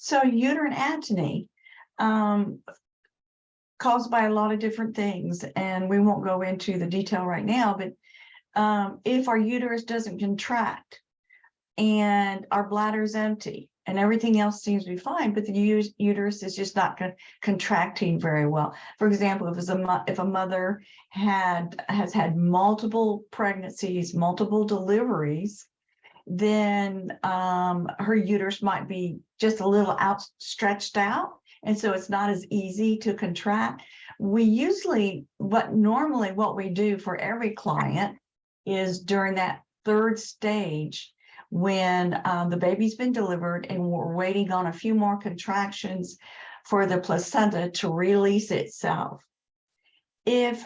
So uterine atony, caused by a lot of different things, and we won't go into the detail right now, but if our uterus doesn't contract and our bladder is empty and everything else seems to be fine, but the uterus is just not contracting very well. For example, if a mother has had multiple pregnancies, multiple deliveries, then her uterus might be just a little stretched out, and so it's not as easy to contract. We usually, what we do for every client is during that third stage, when the baby's been delivered and we're waiting on a few more contractions for the placenta to release itself. If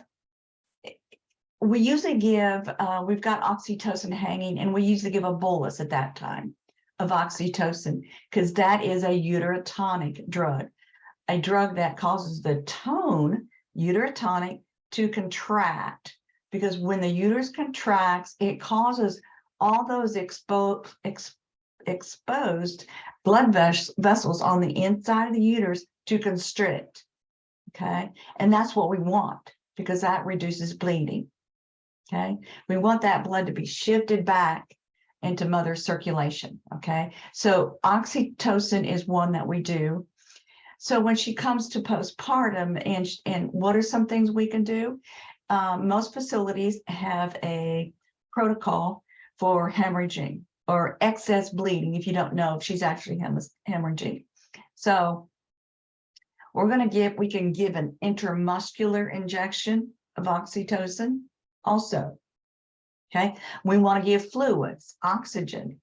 we usually give, we've got oxytocin hanging, and we usually give a bolus at that time of oxytocin, because that is a uterotonic drug, a drug that causes the tone, uterotonic, to contract, because when the uterus contracts, it causes all those exposed blood vessels on the inside of the uterus to constrict, okay? And that's what we want, because that reduces bleeding, okay? We want that blood to be shifted back into mother's circulation, okay? So oxytocin is one that we do. So when she comes to postpartum, and what are some things we can do? Most facilities have a protocol for hemorrhaging or excess bleeding if you don't know if she's actually hemorrhaging. So we can give an intramuscular injection of oxytocin also, okay? We want to give fluids, oxygen,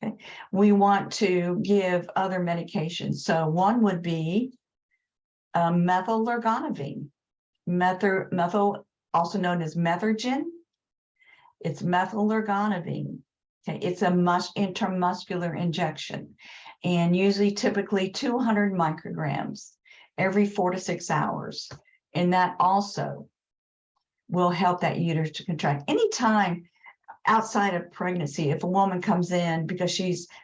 okay? We want to give other medications. So one would be methylergonavine, methyl, also known as Methergin. It's methylergonavine. Okay, it's a intramuscular injection, and usually typically 200 micrograms every 4 to 6 hours. And that also will help that uterus to contract. Anytime outside of pregnancy, if a woman comes in because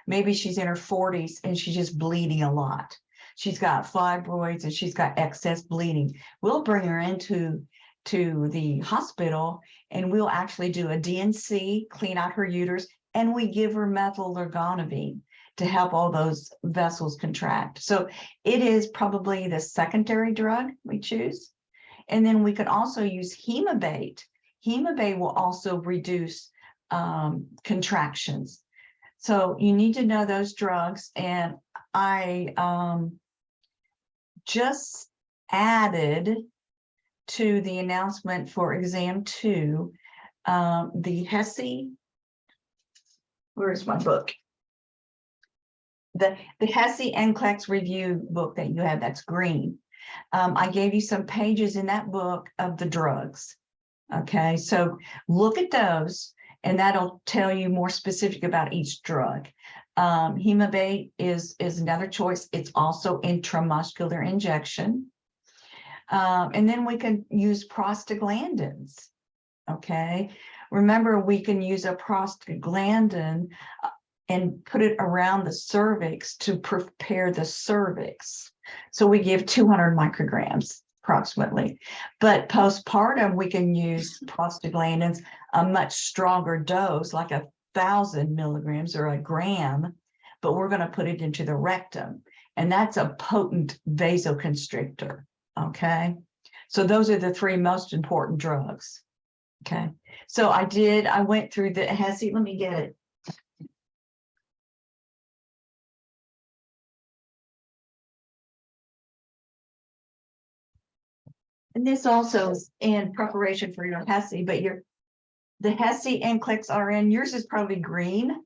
maybe she's in her 40s and she's just bleeding a lot, she's got fibroids and she's got excess bleeding, we'll bring her into the hospital, and we'll actually do a DNC, clean out her uterus, and we give her methylergonavine to help all those vessels contract. So it is probably the secondary drug we choose. And then we could also use hemabate. Hemabate will also reduce contractions. So you need to know those drugs. And I just added to the announcement for exam 2, the HESI, where's my book? The HESI NCLEX review book that you have, that's green. I gave you some pages in that book of the drugs. Okay, so look at those, and that'll tell you more specific about each drug. Hemabate is another choice. It's also intramuscular injection. And then we can use prostaglandins, okay? Remember, we can use a prostaglandin and put it around the cervix to prepare the cervix. So we give 200 micrograms approximately. But postpartum, we can use prostaglandins, a much stronger dose, like 1,000 milligrams or a gram, but we're going to put it into the rectum. And that's a potent vasoconstrictor. Okay, so those are the 3 most important drugs. Okay, so I went through the HESI. Let me get it. And this also is in preparation for your HESI, but the HESI NCLEX RN, yours is probably green.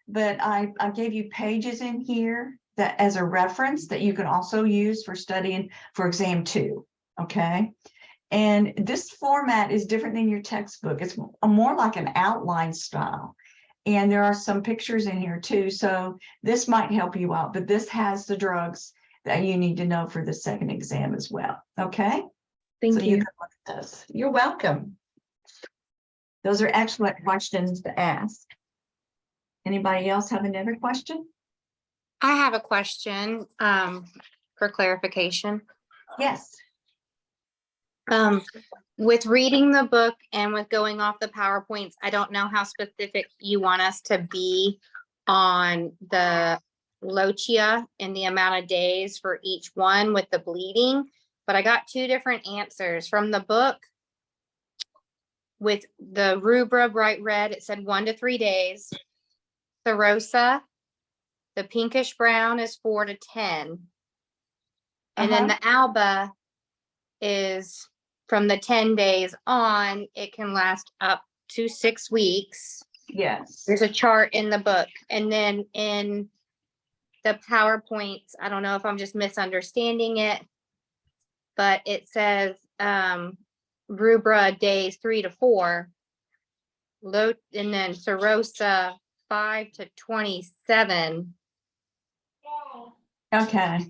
But I gave you pages in here that as a reference that you can also use for studying for exam 2, okay? And this format is different than your textbook. It's more like an outline style. And there are some pictures in here too, so this might help you out, but this has the drugs that you need to know for the second exam as well, okay? Thank you. You can look at this. You're welcome. Those are excellent questions to ask. Anybody else have another question? I have a question for clarification. Yes. With reading the book and with going off the PowerPoints, I don't know how specific you want us to be on the lochia and the amount of days for each one with the bleeding, but I got two different answers from the book. With the rubra bright red, it said 1 to 3 days. Serosa, the pinkish brown, is 4 to 10. And then the alba is from the 10 days on, it can last up to 6 weeks. Yes. There's a chart in the book. And then in the PowerPoints, I don't know if I'm just misunderstanding it, but it says rubra days 3 to 4, and then serosa 5 to 27. Okay.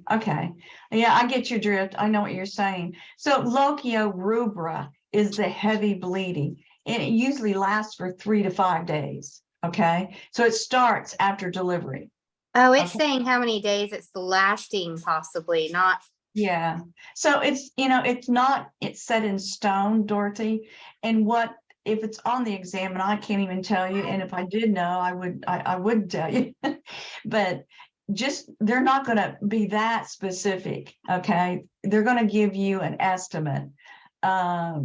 Yeah, I get your drift. I know what you're saying. So lochia rubra is the heavy bleeding, and it usually lasts for 3 to 5 days. Okay. So it starts after delivery. Oh, it's saying how many days it's lasting, possibly, not. Yeah. So it's, it's set in stone, Dorothy. And if it's on the exam, and I can't even tell you, and if I did know, I would tell you, but they're not going to be that specific. Okay. They're going to give you an estimate. What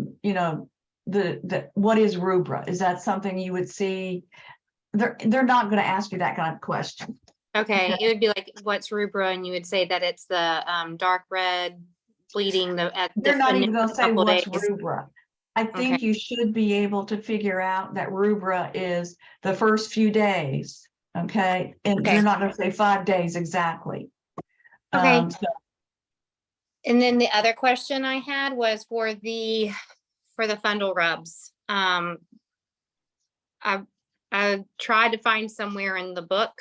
is rubra? Is that something you would see? They're not going to ask you that kind of question. Okay, it would be like, what's rubra? And you would say that it's the dark red bleeding. They're not even going to say what's rubra. I think you should be able to figure out that rubra is the first few days. Okay. And they're not going to say 5 days exactly. Okay. And then the other question I had was for the fundal rubs. I tried to find somewhere in the book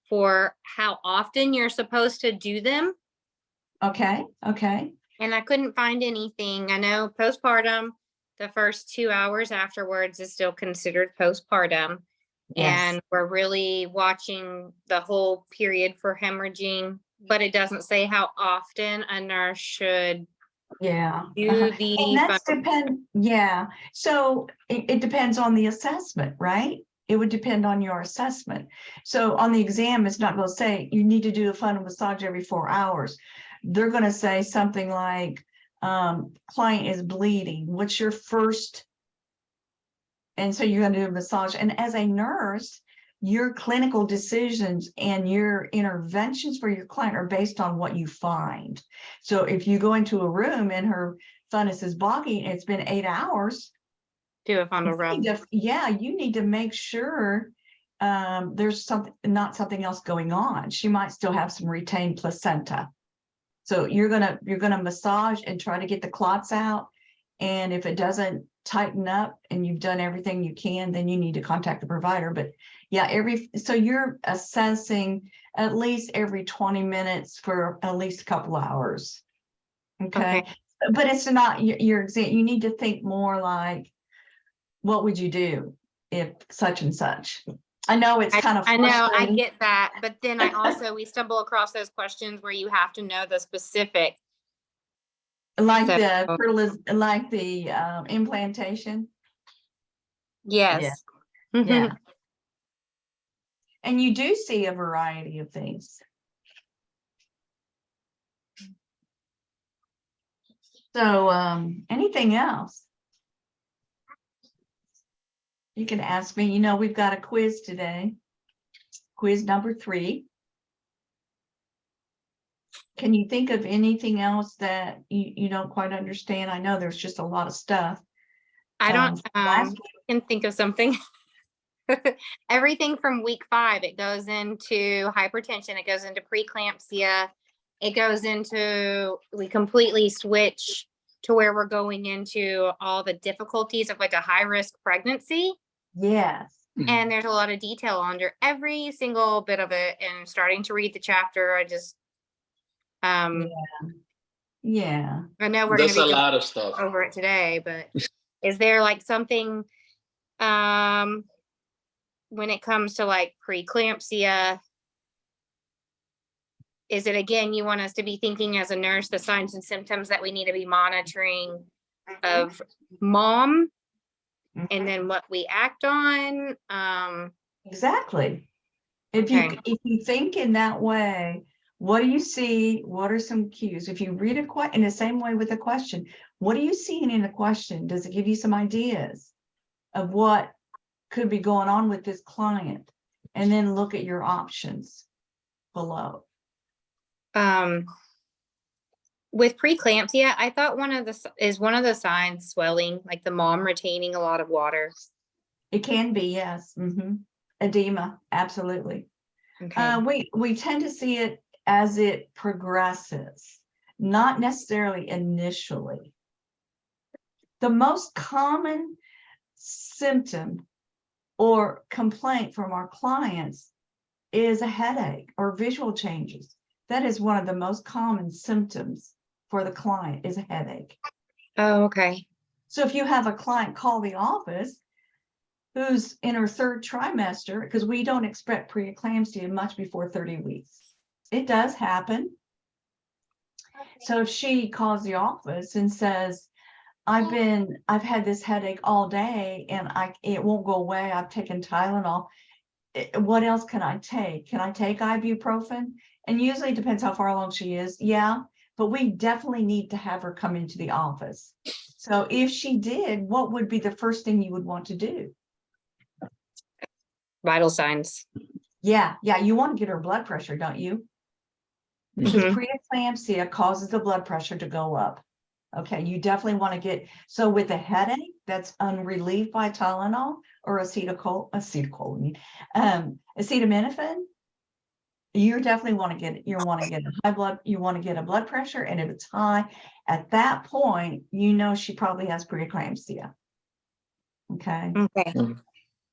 for how often you're supposed to do them. Okay. And I couldn't find anything. I know postpartum, the first 2 hours afterwards is still considered postpartum. Yes. And we're really watching the whole period for hemorrhaging, but it doesn't say how often a nurse should do the. And that's so it depends on the assessment, right? It would depend on your assessment. So on the exam, it's not going to say you need to do a fundal massage every 4 hours. They're going to say something like, client is bleeding. What's your first? And so you're going to do a massage. And as a nurse, your clinical decisions and your interventions for your client are based on what you find. So if you go into a room and her fundus is boggy and it's been 8 hours, do a fundal rub. You need to make sure there's not something else going on. She might still have some retained placenta. So you're gonna massage and try to get the clots out. And if it doesn't tighten up and you've done everything you can, then you need to contact the provider. But yeah, so you're assessing at least every 20 minutes for at least a couple hours. Okay. But it's not your exam. You need to think more like, what would you do if such and such? I know it's kind of frustrating. I know, I get that. But then we stumble across those questions where you have to know the specific. Like the implantation. Yes. Yeah. And you do see a variety of things. So anything else? You can ask me. We've got a quiz today. Quiz number 3. Can you think of anything else that you don't quite understand? I know there's just a lot of stuff. I can think of something. Everything from week 5, it goes into hypertension, it goes into preeclampsia, it goes into, we completely switch to where we're going into all the difficulties of like a high risk pregnancy. Yes. And there's a lot of detail under every single bit of it. And starting to read the chapter, I just yeah. I know we're going to be a lot of stuff over it today, but is there like something when it comes to like preeclampsia is it, again, you want us to be thinking as a nurse, the signs and symptoms that we need to be monitoring of mom, and then what we act on? Exactly. Okay. If you think in that way, what do you see? What are some cues? If you read a question in the same way with a question, what are you seeing in the question? Does it give you some ideas of what could be going on with this client? And then look at your options below. With preeclampsia, I thought one of the signs swelling, like the mom retaining a lot of water. It can be, yes. Edema, absolutely. Okay. We tend to see it as it progresses, not necessarily initially. The most common symptom or complaint from our clients is a headache or visual changes. That is one of the most common symptoms for the client, is a headache. Oh, okay. So if you have a client call the office who's in her third trimester, because we don't expect preeclampsia much before 30 weeks. It does happen. So if she calls the office and says, I've had this headache all day and it won't go away, I've taken Tylenol, what else can I take? Can I take ibuprofen? And usually it depends how far along she is. Yeah, but we definitely need to have her come into the office. So if she did, what would be the first thing you would want to do? Vital signs. Yeah, you want to get her blood pressure, don't you? Because preeclampsia causes the blood pressure to go up. Okay, you definitely want to get, so with a headache that's unrelieved by Tylenol or acetaminophen, you definitely want to get a blood pressure, and if it's high, at that point, she probably has preeclampsia. Okay. Okay.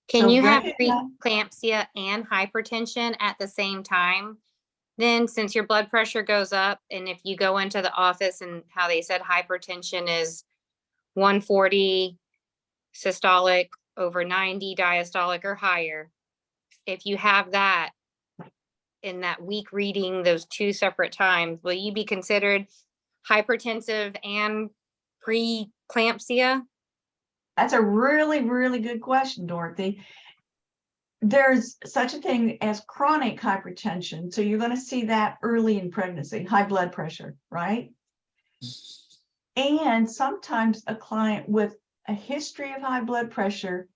Can So you have recognize- preeclampsia and hypertension at the same time? Then, since your blood pressure goes up, and if you go into the office and how they said hypertension is 140 systolic over 90 diastolic or higher, if you have that in that week reading those two separate times, will you be considered hypertensive and preeclampsia? That's a really, really good question, Dorothy. There's such a thing as chronic hypertension. So you're going to see that early in pregnancy, high blood pressure, right? And sometimes a client with a history of high blood pressure,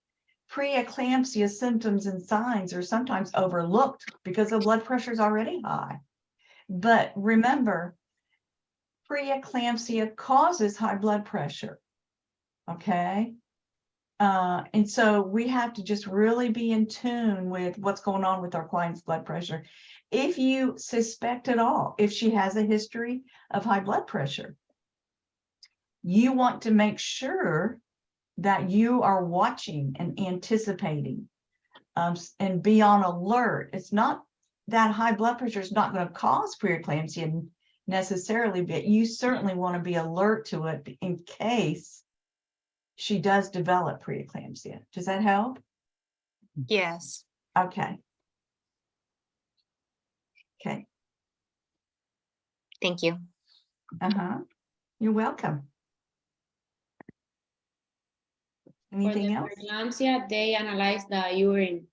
preeclampsia symptoms and signs are sometimes overlooked because the blood pressure is already high. But remember, preeclampsia causes high blood pressure. Okay. And so we have to just really be in tune with what's going on with our client's blood pressure. If you suspect at all, if she has a history of high blood pressure, you want to make sure that you are watching and anticipating and be on alert. It's not that high blood pressure is not going to cause preeclampsia necessarily, but you certainly want to be alert to it in case she does develop preeclampsia. Does that help? Yes. Okay. Okay. Thank you. You're welcome. Anything else? For the preeclampsia, they analyze the urine,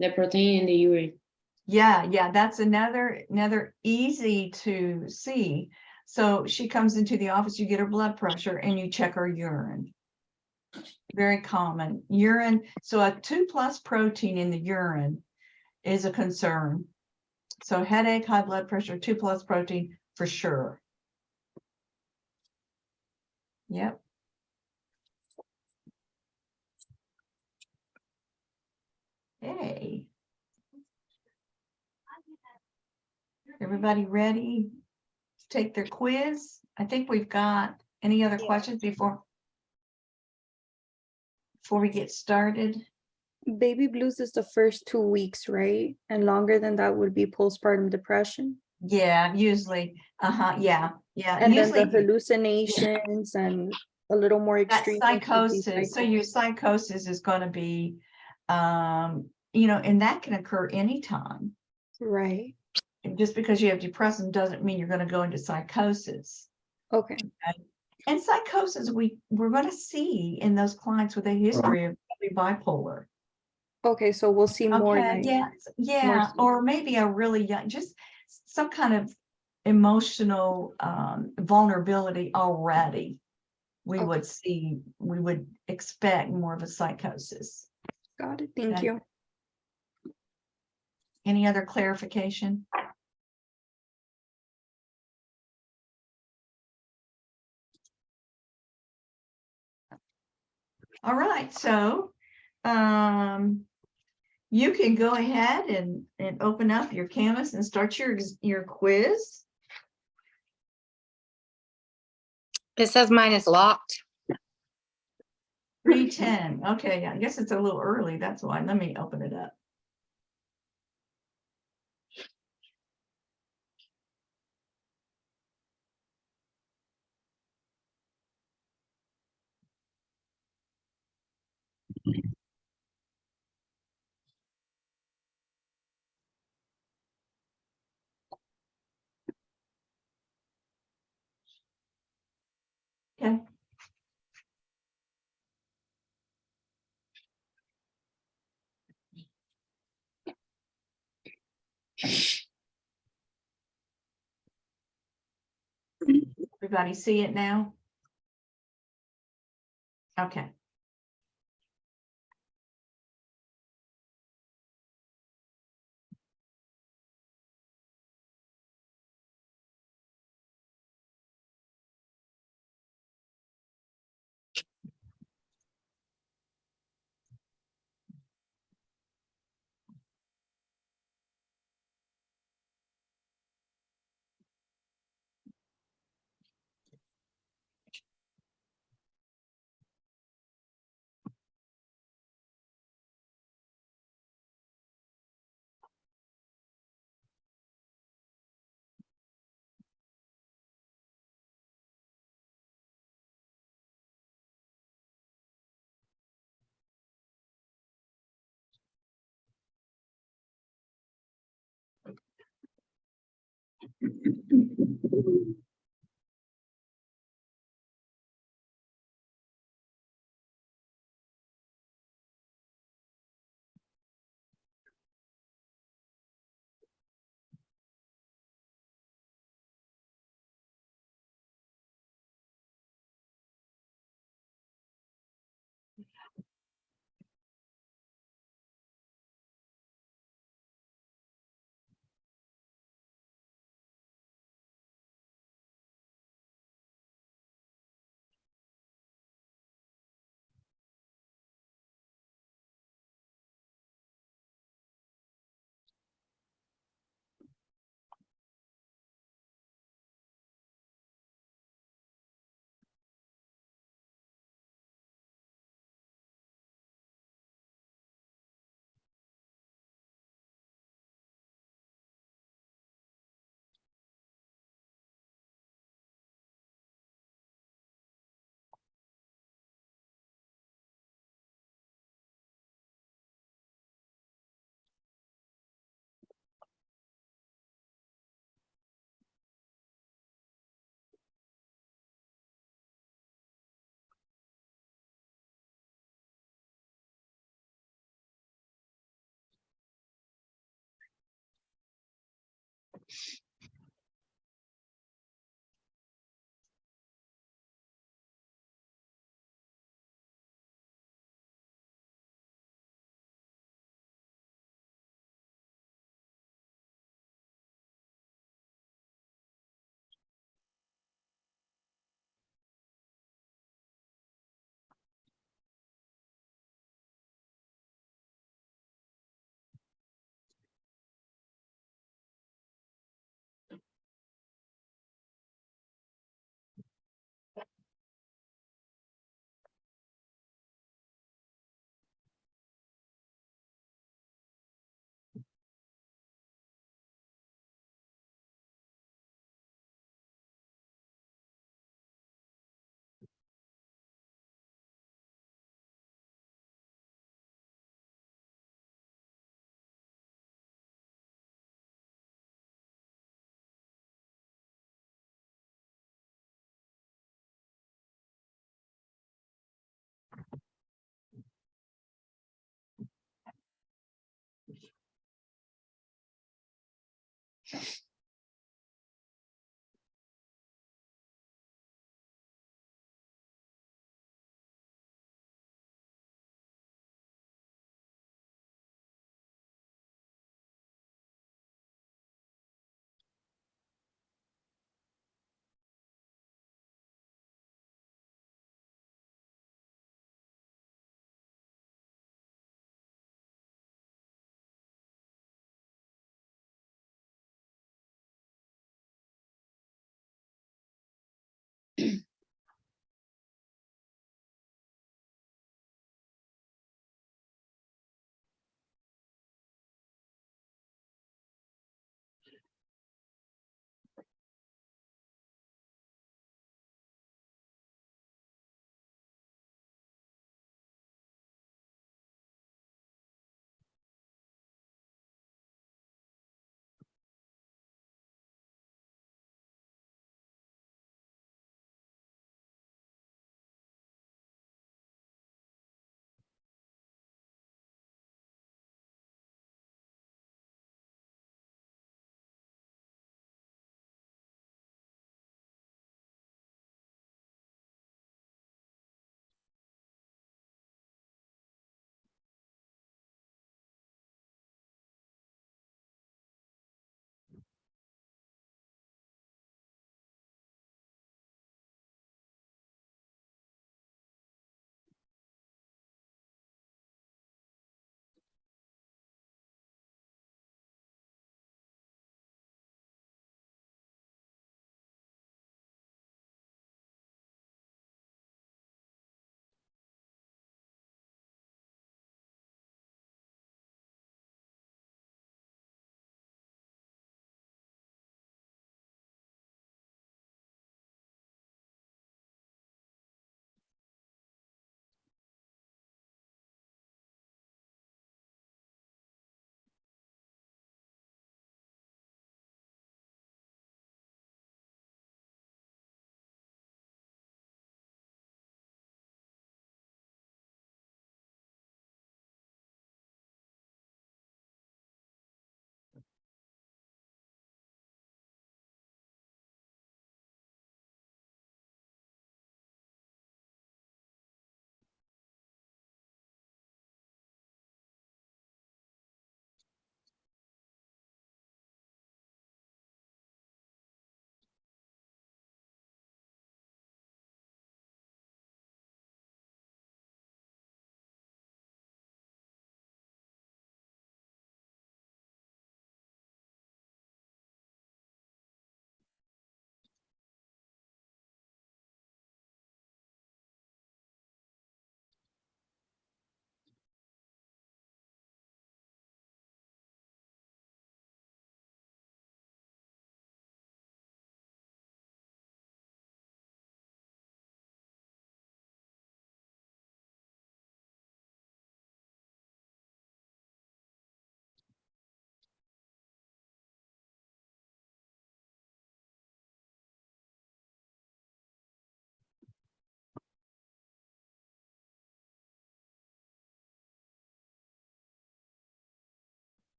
the protein in the urine. Yeah, that's another easy to see. So she comes into the office, you get her blood pressure and you check her urine. Very common. Urine, so a 2+ protein in the urine is a concern. So headache, high blood pressure, 2+ protein for sure. Yep. Hey. Everybody ready to take their quiz? I think we've got any other questions before we get started? Baby blues is the first 2 weeks, right? And longer than that would be postpartum depression. Yeah, usually. Yeah. And usually then the hallucinations and a little more that extreme. psychosis. So your psychosis is going to be, and that can occur anytime. Right. just because you have depression doesn't mean you're going to go into psychosis. Okay. And psychosis, we're going to see in those clients with a history of bipolar. Okay, so we'll see more Okay, like yeah, more or maybe a really young, just some kind of emotional vulnerability already. We Okay. would see, we would expect more of a psychosis. got it. Thank Okay. you. Any other clarification? All right, so you can go ahead and open up your Canvas and start your quiz. It says mine is locked. 310. Okay, I guess it's a little early. That's why. Let me open it up. Okay. Everybody see it now? Okay.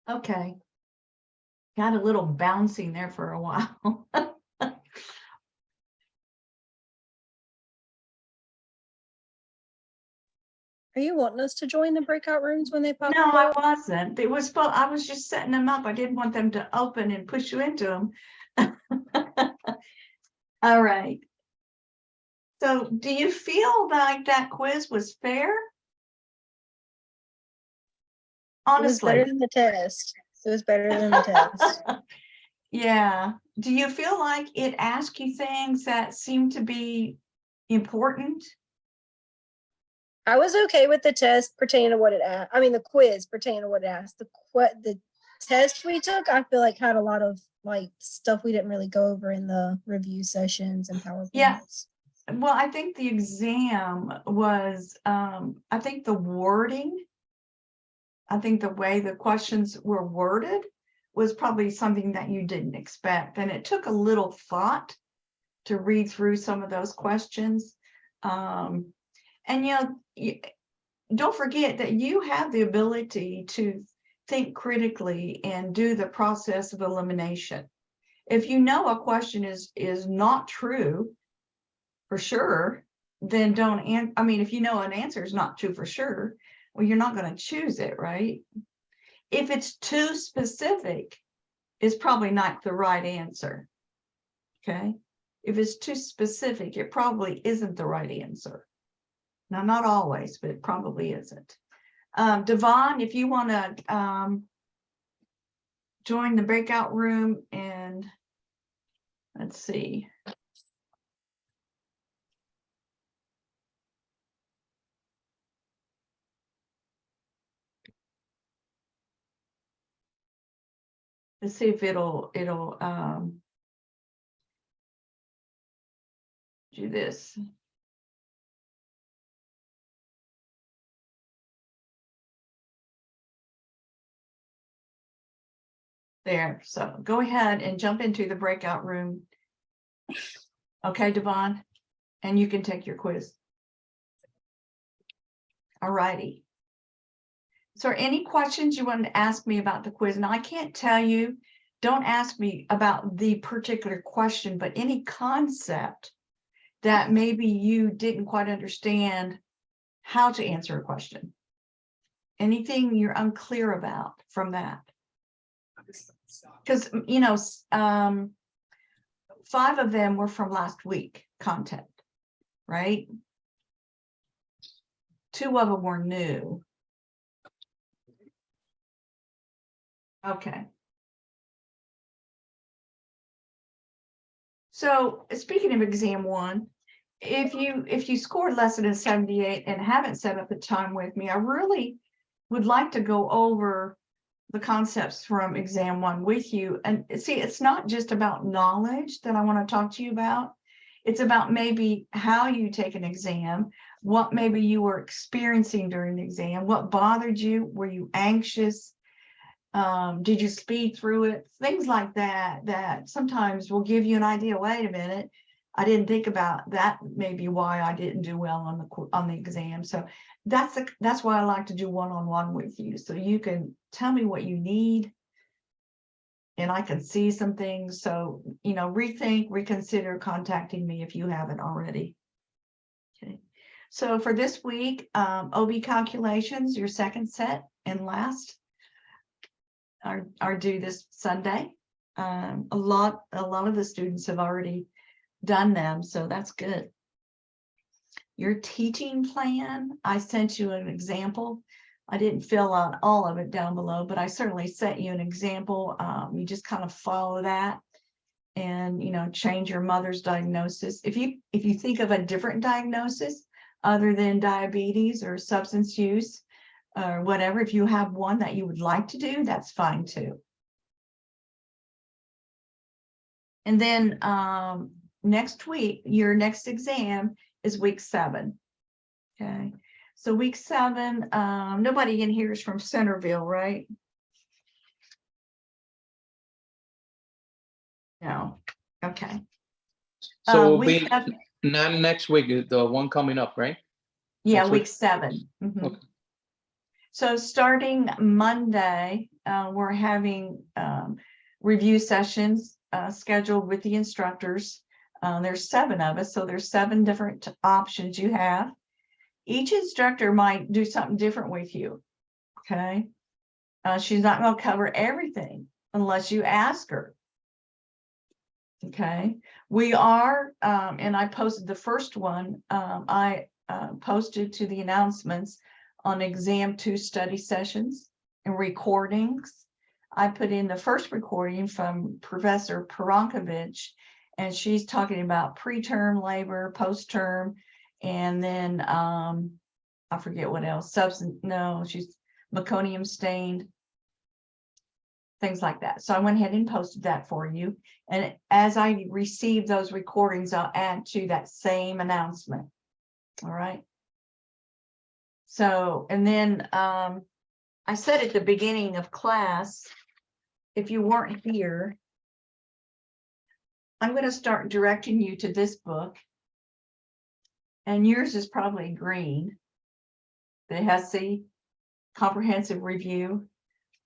Okay. Got a little bouncing there for a while. Are you wanting us to join the breakout rooms when they pop No, I up? wasn't. It was, I was just setting them up. I didn't want them to open and push you into them. All right. So do you feel like that quiz was fair? It was better Honestly. than the test. It was better than the test. Yeah. Do you feel like it asked you things that seem to be important? I was okay with the test pertaining to what it asked. I mean, the quiz pertaining to what it asked. The test we took, I feel like had a lot of like stuff we didn't really go over in the review sessions and PowerPoints. Yeah. Well, I think the exam was, I think the wording, I think the way the questions were worded was probably something that you didn't expect. And it took a little thought to read through some of those questions. And don't forget that you have the ability to think critically and do the process of elimination. If you know a question is not true for sure, then don't I mean, if you know an answer is not true for sure, well, you're not going to choose it, right? If it's too specific, it's probably not the right answer. Okay. If it's too specific, it probably isn't the right answer. Now, not always, but it probably isn't. Devon, if you want to join the breakout room, and let's see. Let's see if it'll do this. There, so go ahead and jump into the breakout room. Okay, Devon, and you can take your quiz. All righty. So any questions you wanted to ask me about the quiz? Now, I can't tell you, don't ask me about the particular question, but any concept that maybe you didn't quite understand how to answer a question. Anything you're unclear about from that? Because, 5 of them were from last week content, right? 2 of them were new. Okay. So speaking of exam 1, if you scored less than a 78 and haven't set up a time with me, I really would like to go over the concepts from exam 1 with you. And see, it's not just about knowledge that I want to talk to you about. It's about maybe how you take an exam, what maybe you were experiencing during the exam, what bothered you, were you anxious? Did you speed through it? Things like that, that sometimes will give you an idea. Wait a minute, I didn't think about that. Maybe why I didn't do well on the exam. So that's why I like to do one-on-one with you. So you can tell me what you need, and I can see some things. So, rethink, reconsider contacting me if you haven't already. Okay. So for this week, OB calculations, your second set and last, are due this Sunday. A lot of the students have already done them, so that's good. Your teaching plan, I sent you an example. I didn't fill out all of it down below, but I certainly sent you an example. You just kind of follow that and, change your mother's diagnosis. If you think of a different diagnosis other than diabetes or substance use, or whatever, if you have one that you would like to do, that's fine too. And then next week, your next exam is week 7. Okay, so week 7, nobody in here is from Centerville, right? No. Okay. So it'll week be 7, not next week, the one coming up, right? yeah, next week week? 7. Mhm. Okay. So starting Monday, we're having review sessions scheduled with the instructors. There's 7 of us, so there's 7 different options you have. Each instructor might do something different with you, okay? She's not going to cover everything unless you ask her. Okay, we are, and I posted the first one, I posted to the announcements on exam 2 study sessions and recordings. I put in the first recording from Professor Perankovich, and she's talking about preterm labor, post-term, and then I forget what else, she's meconium stained, things like that. So I went ahead and posted that for you. And as I receive those recordings, I'll add to that same announcement. All right. So, and then I said at the beginning of class, if you weren't here, I'm going to start directing you to this book. And yours is probably green. It has the comprehensive review.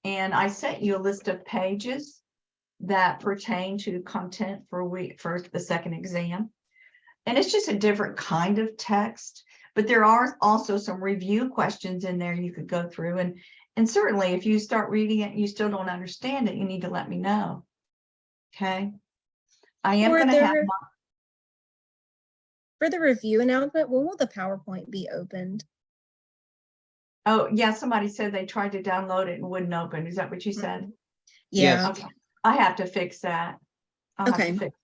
And I sent you a list of pages that pertain to content for the second exam. And it's just a different kind of text, but there are also some review questions in there you could go through. And certainly if you start reading it and you still don't understand it, you need to let me know. Okay. I am going to have For the review announcement, when will the PowerPoint be opened? oh yeah, somebody said they tried to download it and wouldn't open. Is that what you said? Yes. Okay. I have to fix that. I'll have to Okay. fix.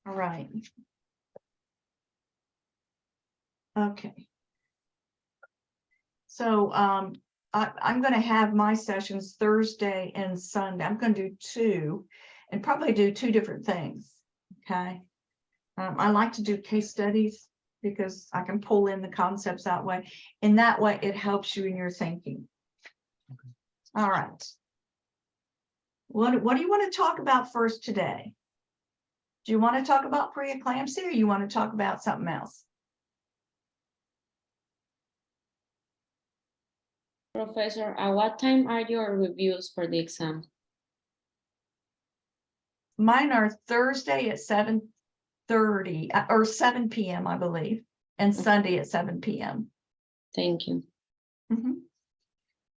All right. Okay. So I'm going to have my sessions Thursday and Sunday. I'm going to do 2 and probably do 2 different things. Okay. I like to do case studies because I can pull in the concepts that way. And that way it helps you in your thinking. Okay. All right. What do you want to talk about first today? Do you want to talk about preeclampsia or you want to talk about something else? Professor, at what time are your reviews for the exam? Mine are Thursday at 7:30 or 7 p.m. I believe, and Sunday at 7 p.m. Thank you. Mhm.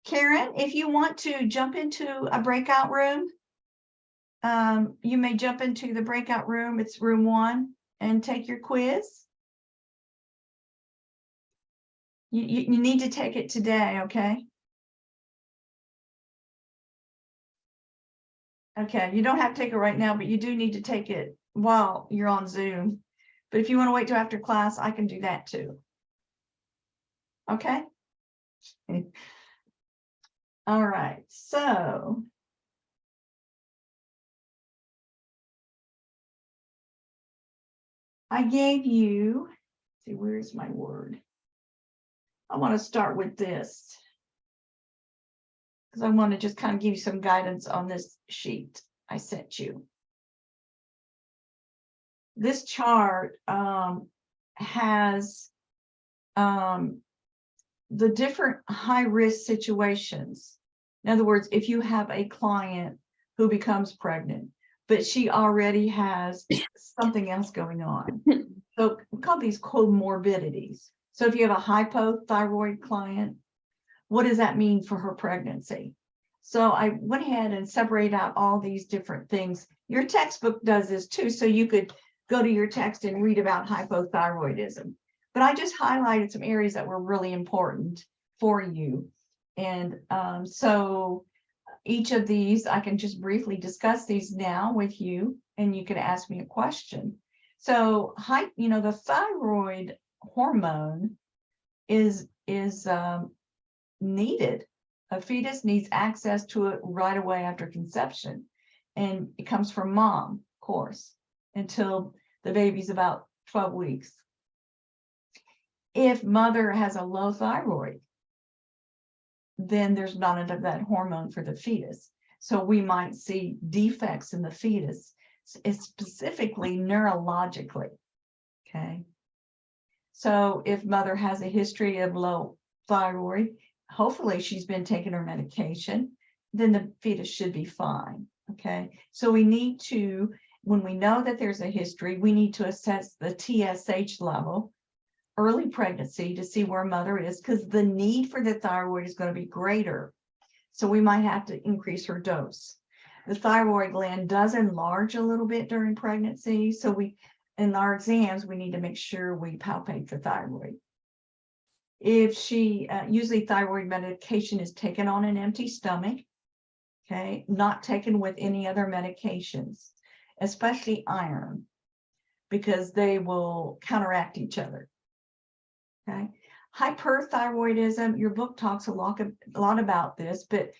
Karen, if you want to jump into a breakout room, you may jump into the breakout room. It's room 1 and take your quiz. You need to take it today, okay? Okay, you don't have to take it right now, but you do need to take it while you're on Zoom. But if you want to wait till after class, I can do that too. Okay? All right, so I gave you, see, where's my word? I want to start with this because I want to just kind of give you some guidance on this sheet I sent you. This chart has the different high-risk situations. In other words, if you have a client who becomes pregnant, but she already has something else going on. So we call these comorbidities. So if you have a hypothyroid client, what does that mean for her pregnancy? So I went ahead and separated out all these different things. Your textbook does this too, so you could go to your text and read about hypothyroidism. But I just highlighted some areas that were really important for you. And so each of these, I can just briefly discuss these now with you, and you can ask me a question. So, the thyroid hormone is needed. A fetus needs access to it right away after conception. And it comes from mom, of course, until the baby's about 12 weeks. If mother has a low thyroid, then there's not enough of that hormone for the fetus. So we might see defects in the fetus, specifically neurologically. Okay. So if mother has a history of low thyroid, hopefully she's been taking her medication, then the fetus should be fine. Okay. So we need to, when we know that there's a history, we need to assess the TSH level early pregnancy to see where mother is, because the need for the thyroid is going to be greater. So we might have to increase her dose. The thyroid gland does enlarge a little bit during pregnancy. So we, in our exams, we need to make sure we palpate the thyroid. If she, usually thyroid medication is taken on an empty stomach, okay, not taken with any other medications, especially iron, because they will counteract each other. Okay, hyperthyroidism, your book talks a lot about this, but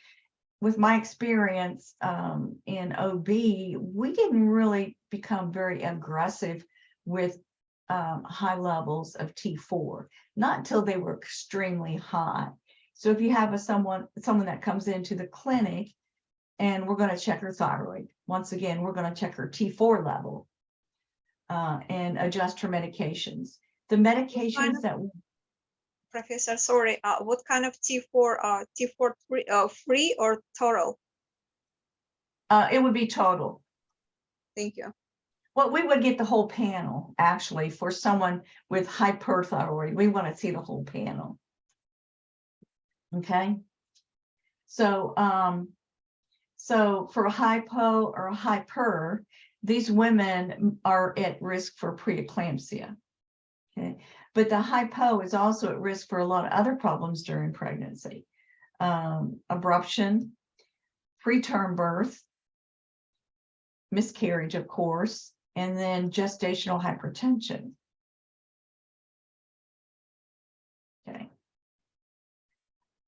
with my experience in OB, we didn't really become very aggressive with high levels of T4, not until they were extremely high. So if you have someone that comes into the clinic and we're going to check her thyroid, once again, we're going to check her T4 level and adjust her medications. The medications that Professor, sorry, what kind of T4, T4 free or total? it would be total. Thank you. Well, we would get the whole panel actually for someone with hyperthyroid. We want to see the whole panel. Okay. So, so for a hypo or a hyper, these women are at risk for preeclampsia. Okay. But the hypo is also at risk for a lot of other problems during pregnancy. Abruption, preterm birth, miscarriage, of course, and then gestational hypertension. Okay.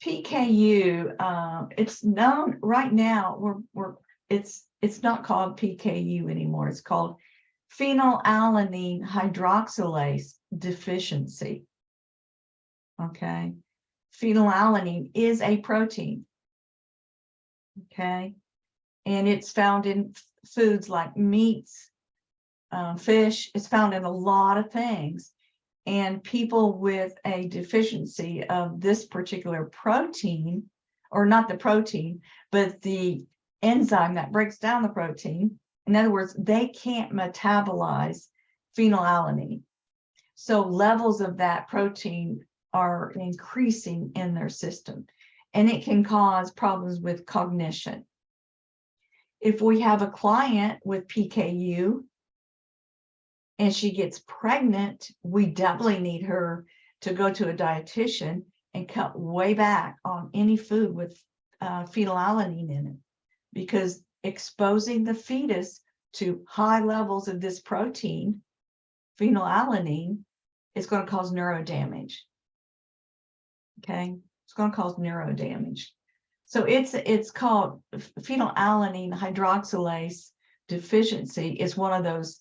PKU, it's known right now, it's not called PKU anymore. It's called phenylalanine hydroxylase deficiency. Okay. Phenylalanine is a protein. Okay. And it's found in foods like meats, fish. It's found in a lot of things. And people with a deficiency of this particular protein, or not the protein, but the enzyme that breaks down the protein, in other words, they can't metabolize phenylalanine. So levels of that protein are increasing in their system, and it can cause problems with cognition. If we have a client with PKU and she gets pregnant, we definitely need her to go to a dietitian and cut way back on any food with phenylalanine in it, because exposing the fetus to high levels of this protein, phenylalanine, is going to cause neurodamage. Okay, it's going to cause neurodamage. So it's called phenylalanine hydroxylase deficiency. Is one of those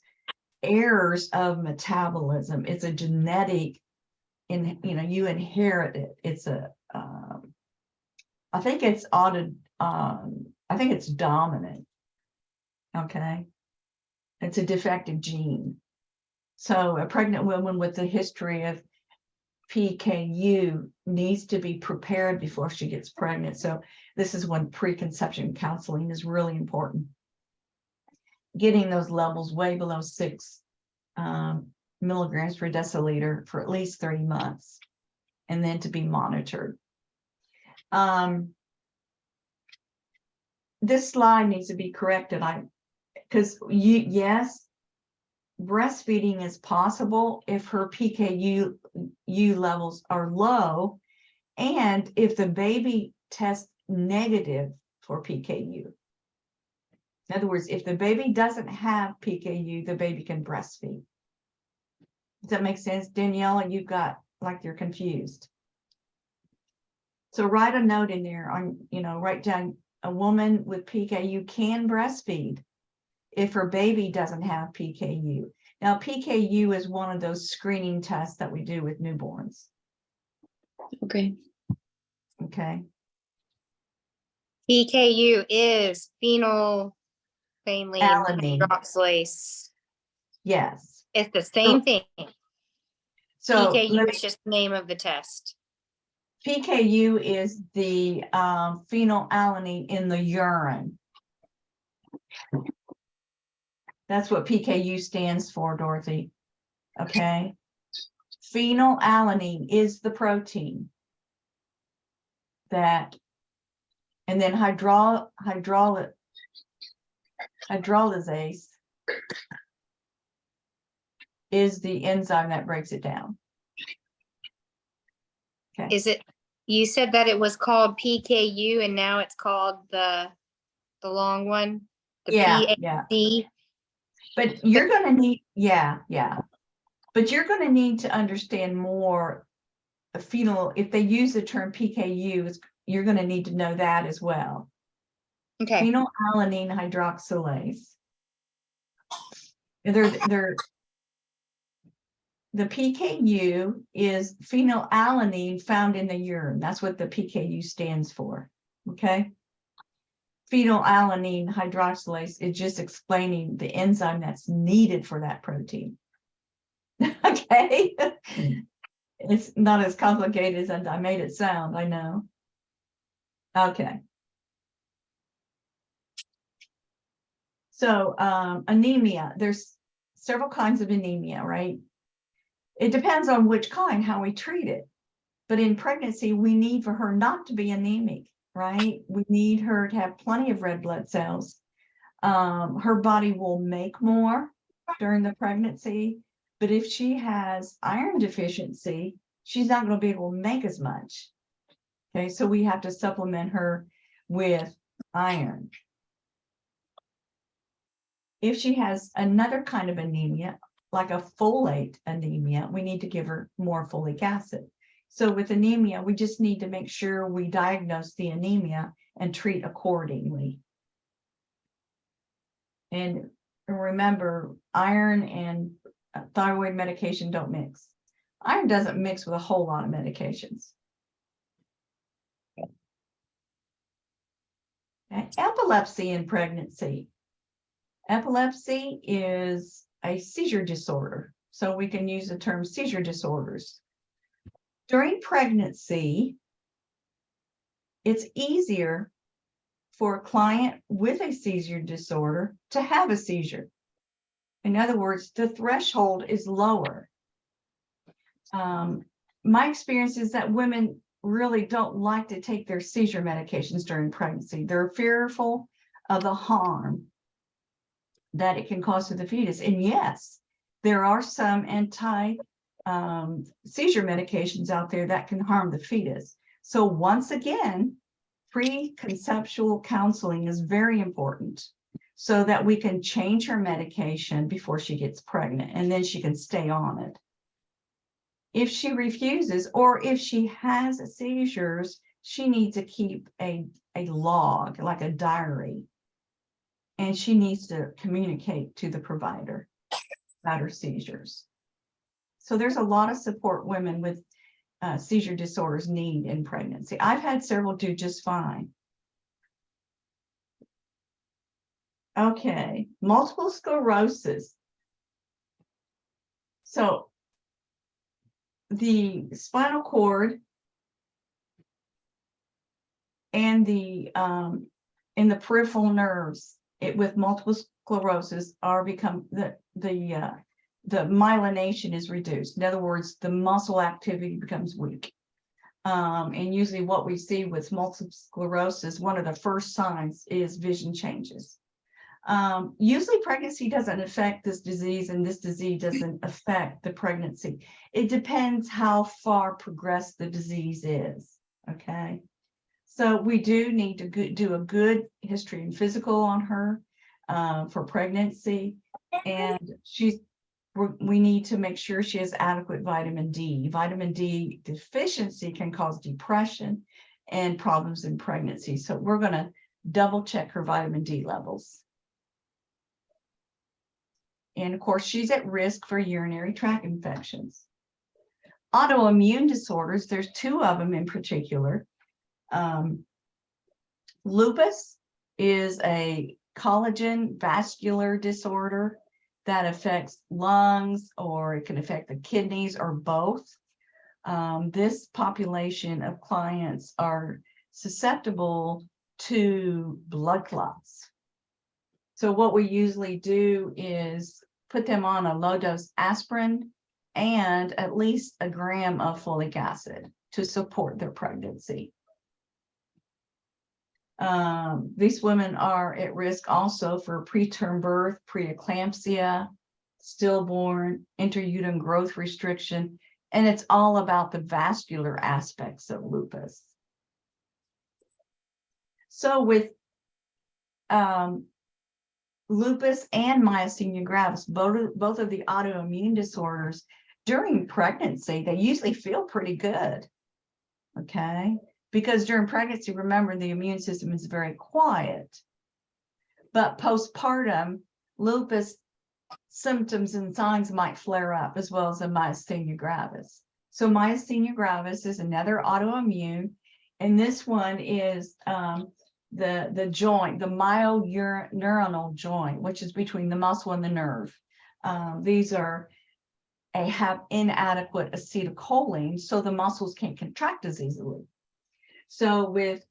errors of metabolism. It's a genetic, you inherit it. It's a I think it's I think it's dominant. Okay, it's a defective gene. So a pregnant woman with a history of PKU needs to be prepared before she gets pregnant. So this is when preconception counseling is really important. Getting those levels way below 6 milligrams per deciliter for at least 30 months, and then to be monitored. This slide needs to be corrected. Because yes, breastfeeding is possible if her PKU levels are low, and if the baby tests negative for PKU. In other words, if the baby doesn't have PKU, the baby can breastfeed. Does that make sense, Daniela? You got like you're confused. So write a note in there on, write down a woman with PKU can breastfeed if her baby doesn't have PKU. Now, PKU is one of those screening tests that we do with newborns. Okay. Okay. PKU is phenylphthalein Alanine. hydroxylase. Yes. It's the same thing. So PKU is just the name of the test. PKU is the phenylalanine in the urine. That's what PKU stands for, Dorothy. Okay. Phenylalanine is the protein that, and then hydrolysase is the enzyme that breaks it down. Okay. Is it, you said that it was called PKU and now it's called the long one? The Yeah, yeah. PAD? But you're going to need, yeah. But you're going to need to understand more phenyl. If they use the term PKU, you're going to need to know that as well. Okay. Phenylalanine hydroxylase. The PKU is phenylalanine found in the urine. That's what the PKU stands for. Okay. Phenylalanine hydroxylase is just explaining the enzyme that's needed for that protein. Okay. It's not as complicated as I made it sound, I know. Okay. So anemia, there's several kinds of anemia, right? It depends on which kind, how we treat it. But in pregnancy, we need for her not to be anemic, right? We need her to have plenty of red blood cells. Her body will make more during the pregnancy, but if she has iron deficiency, she's not going to be able to make as much. Okay, so we have to supplement her with iron. If she has another kind of anemia, like a folate anemia, we need to give her more folic acid. So with anemia, we just need to make sure we diagnose the anemia and treat accordingly. And remember, iron and thyroid medication don't mix. Iron doesn't mix with a whole lot of medications. Okay. Epilepsy in pregnancy. Epilepsy is a seizure disorder, so we can use the term seizure disorders. During pregnancy, it's easier for a client with a seizure disorder to have a seizure. In other words, the threshold is lower. My experience is that women really don't like to take their seizure medications during pregnancy. They're fearful of the harm that it can cause to the fetus. And yes, there are some anti-seizure medications out there that can harm the fetus. So once again, preconceptual counseling is very important so that we can change her medication before she gets pregnant, and then she can stay on it. If she refuses, or if she has seizures, she needs to keep a log, like a diary, and she needs to communicate to the provider about her seizures. So there's a lot of support women with seizure disorders need in pregnancy. I've had several do just fine. Okay, multiple sclerosis. So the spinal cord and the peripheral nerves with multiple sclerosis are become the myelination is reduced. In other words, the muscle activity becomes weak. And usually what we see with multiple sclerosis, one of the first signs is vision changes. Usually pregnancy doesn't affect this disease, and this disease doesn't affect the pregnancy. It depends how far progressed the disease is, okay? So we do need to do a good history and physical on her for pregnancy, and we need to make sure she has adequate vitamin D. Vitamin D deficiency can cause depression and problems in pregnancy. So we're going to double check her vitamin D levels. And of course, she's at risk for urinary tract infections. Autoimmune disorders, there's two of them in particular. Lupus is a collagen vascular disorder that affects lungs, or it can affect the kidneys, or both. This population of clients are susceptible to blood clots. So what we usually do is put them on a low dose aspirin and at least a gram of folic acid to support their pregnancy. These women are at risk also for preterm birth, preeclampsia, stillborn, interuterine growth restriction, and it's all about the vascular aspects of lupus. So with lupus and myasthenia gravis, both of the autoimmune disorders, during pregnancy, they usually feel pretty good, okay? Because during pregnancy, remember, the immune system is very quiet. But postpartum, lupus symptoms and signs might flare up, as well as the myasthenia gravis. So myasthenia gravis is another autoimmune, and this one is the joint, the myoneuronal joint, which is between the muscle and the nerve. These have inadequate acetylcholine, so the muscles can't contract as easily. So with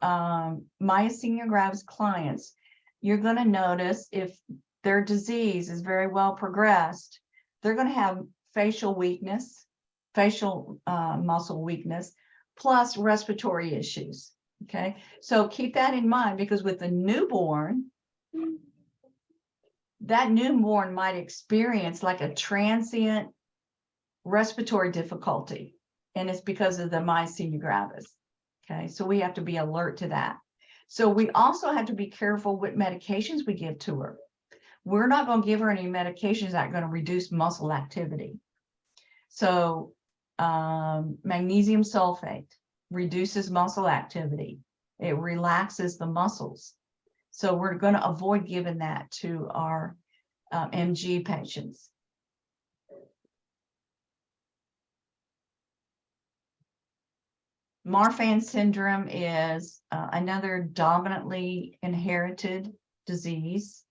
myasthenia gravis clients, you're going to notice if their disease is very well progressed, they're going to have facial weakness, facial muscle weakness, plus respiratory issues. Okay, so keep that in mind, because with the newborn, that newborn might experience like a transient respiratory difficulty, and it's because of the myasthenia gravis. Okay, so we have to be alert to that. So we also have to be careful what medications we give to her. We're not going to give her any medications that are going to reduce muscle activity. So magnesium sulfate reduces muscle activity. It relaxes the muscles. So we're going to avoid giving that to our MG patients. Marfan syndrome is another dominantly inherited disease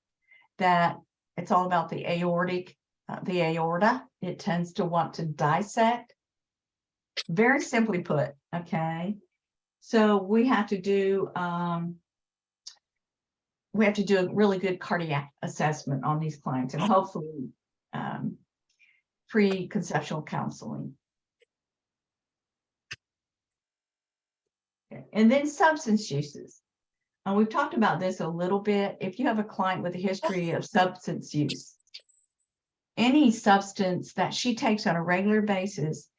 that it's all about the aorta. It tends to want to dissect. Very simply put, okay? So we have to do a really good cardiac assessment on these clients, and hopefully pre-conceptual counseling. Okay. And then substance uses. We've talked about this a little bit. If you have a client with a history of substance use, any substance that she takes on a regular basis,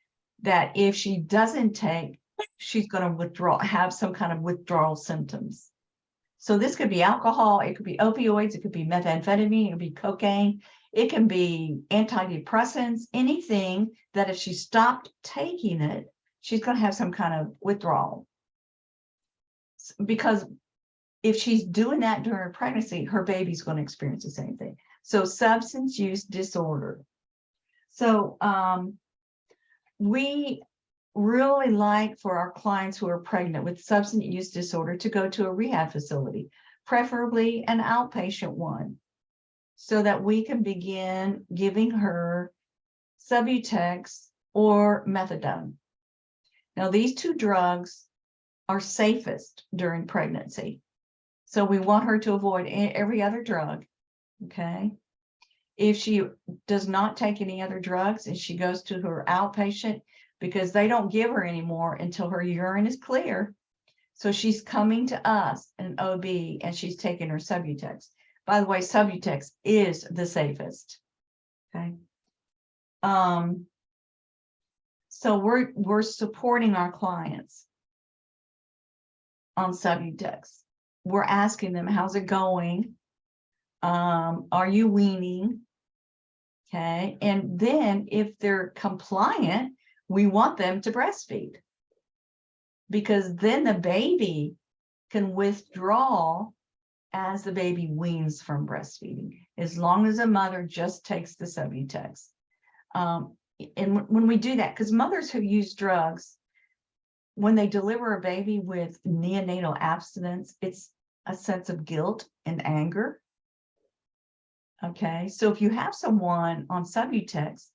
that if she doesn't take, she's going to have some kind of withdrawal symptoms. So this could be alcohol, it could be opioids, it could be methamphetamine, it could be cocaine, it can be antidepressants, anything that if she stopped taking it, she's going to have some kind of withdrawal. Because if she's doing that during her pregnancy, her baby's going to experience the same thing. So substance use disorder. So we really like for our clients who are pregnant with substance use disorder to go to a rehab facility, preferably an outpatient one, so that we can begin giving her Subutex or methadone. Now, these two drugs are safest during pregnancy. So we want her to avoid every other drug, okay? If she does not take any other drugs and she goes to her outpatient, because they don't give her anymore until her urine is clear. So she's coming to us, an OB, and she's taking her Subutex. By the way, Subutex is the safest, okay? So we're supporting our clients on Subutex. We're asking them, how's it going? Are you weaning? Okay, and then if they're compliant, we want them to breastfeed, because then the baby can withdraw as the baby weans from breastfeeding, as long as a mother just takes the Subutex. And when we do that, because mothers who use drugs, when they deliver a baby with neonatal abstinence, it's a sense of guilt and anger. Okay, so if you have someone on Subutex,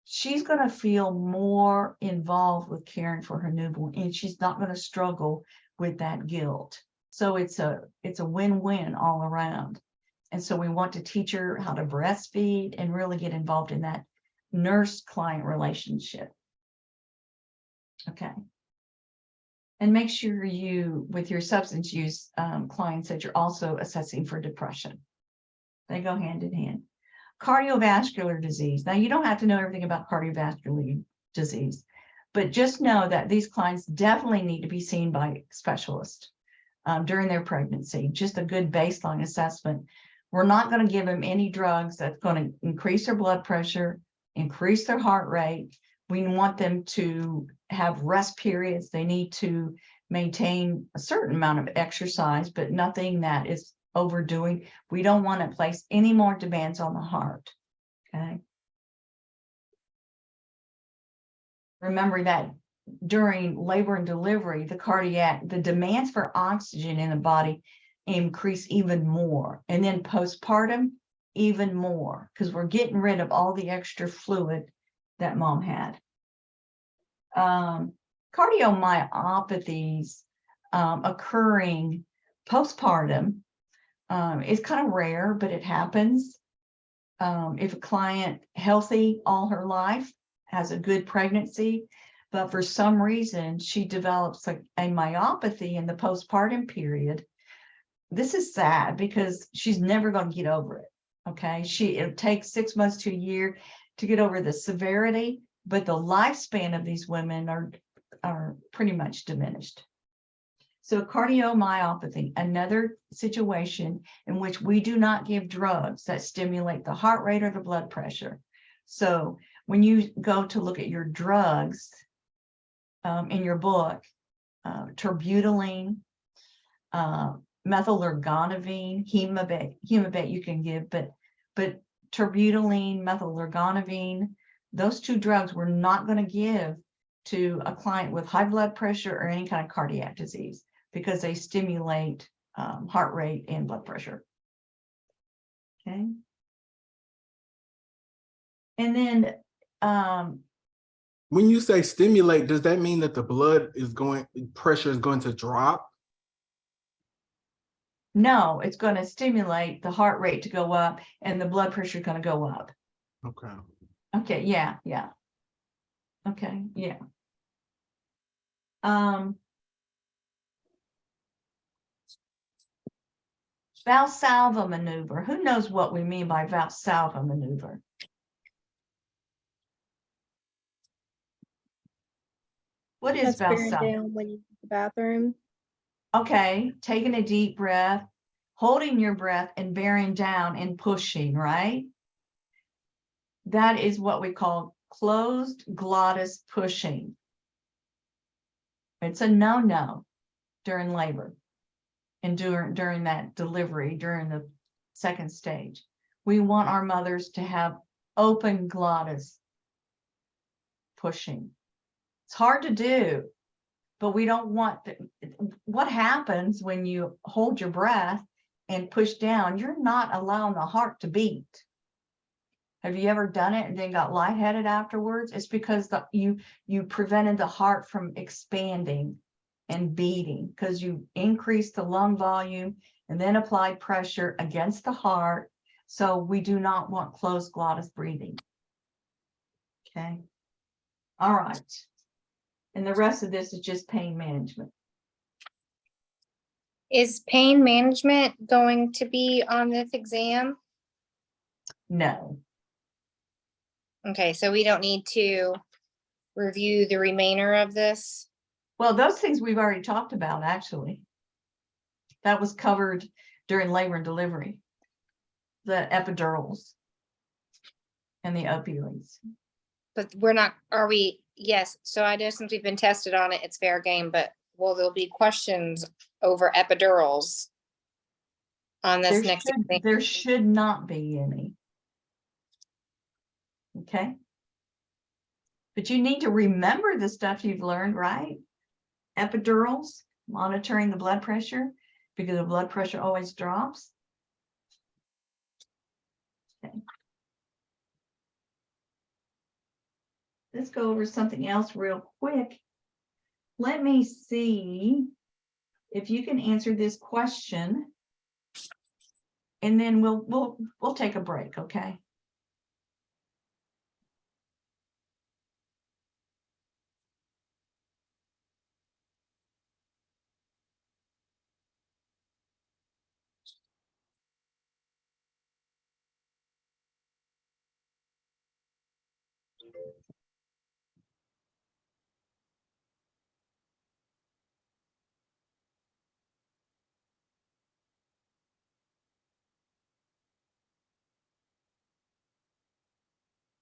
she's going to feel more involved with caring for her newborn, and she's not going to struggle with that guilt. So it's a win-win all around. And so we want to teach her how to breastfeed and really get involved in that nurse-client relationship. Okay. And make sure you, with your substance use clients, that you're also assessing for depression. They go hand in hand. Cardiovascular disease. Now, you don't have to know everything about cardiovascular disease, but just know that these clients definitely need to be seen by specialists during their pregnancy. Just a good baseline assessment. We're not going to give them any drugs that's going to increase their blood pressure, increase their heart rate. We want them to have rest periods. They need to maintain a certain amount of exercise, but nothing that is overdoing. We don't want to place any more demands on the heart. Okay. Remember that during labor and delivery, the demands for oxygen in the body increase even more. And then postpartum, even more, because we're getting rid of all the extra fluid that mom had. Cardiomyopathies occurring postpartum is kind of rare, but it happens. If a client healthy all her life, has a good pregnancy, but for some reason she develops a myopathy in the postpartum period, this is sad because she's never going to get over it. Okay, it takes 6 months to a year to get over the severity, but the lifespan of these women are pretty much diminished. So cardiomyopathy, another situation in which we do not give drugs that stimulate the heart rate or the blood pressure. So when you go to look at your drugs in your book, terbutaline, methylorgonavine, hemabate you can give, but terbutaline, methylorgonavine, those two drugs we're not going to give to a client with high blood pressure or any kind of cardiac disease because they stimulate heart rate and blood pressure. Okay. And then when you say stimulate, does that mean that the pressure is going to drop? no, it's going to stimulate the heart rate to go up and the blood pressure is going to go up. Okay. Okay, yeah. Okay, yeah. Valsalva maneuver. Who knows what we mean by Valsalva maneuver? What is That's bearing Valsalva? down when you use the bathroom. Okay, taking a deep breath, holding your breath and bearing down and pushing, right? That is what we call closed glottis pushing. It's a no-no during labor and during that delivery, during the second stage. We want our mothers to have open glottis pushing. It's hard to do, but we don't want what happens when you hold your breath and push down, you're not allowing the heart to beat. Have you ever done it and then got lightheaded afterwards? It's because you prevented the heart from expanding and beating because you increased the lung volume and then applied pressure against the heart. So we do not want closed glottis breathing. Okay. All right. And the rest of this is just pain management. Is pain management going to be on this exam? No. Okay, so we don't need to review the remainder of this. Well, those things we've already talked about, actually. That was covered during labor and delivery. The epidurals and the opioids. But we're not, are we? Yes, so I know since we've been tested on it, it's fair game, but will there be questions over epidurals? on this next exam. There should not be any. Okay. But you need to remember the stuff you've learned, right? Epidurals, monitoring the blood pressure, because the blood pressure always drops. Okay. Let's go over something else real quick. Let me see if you can answer this question. And then we'll take a break, okay?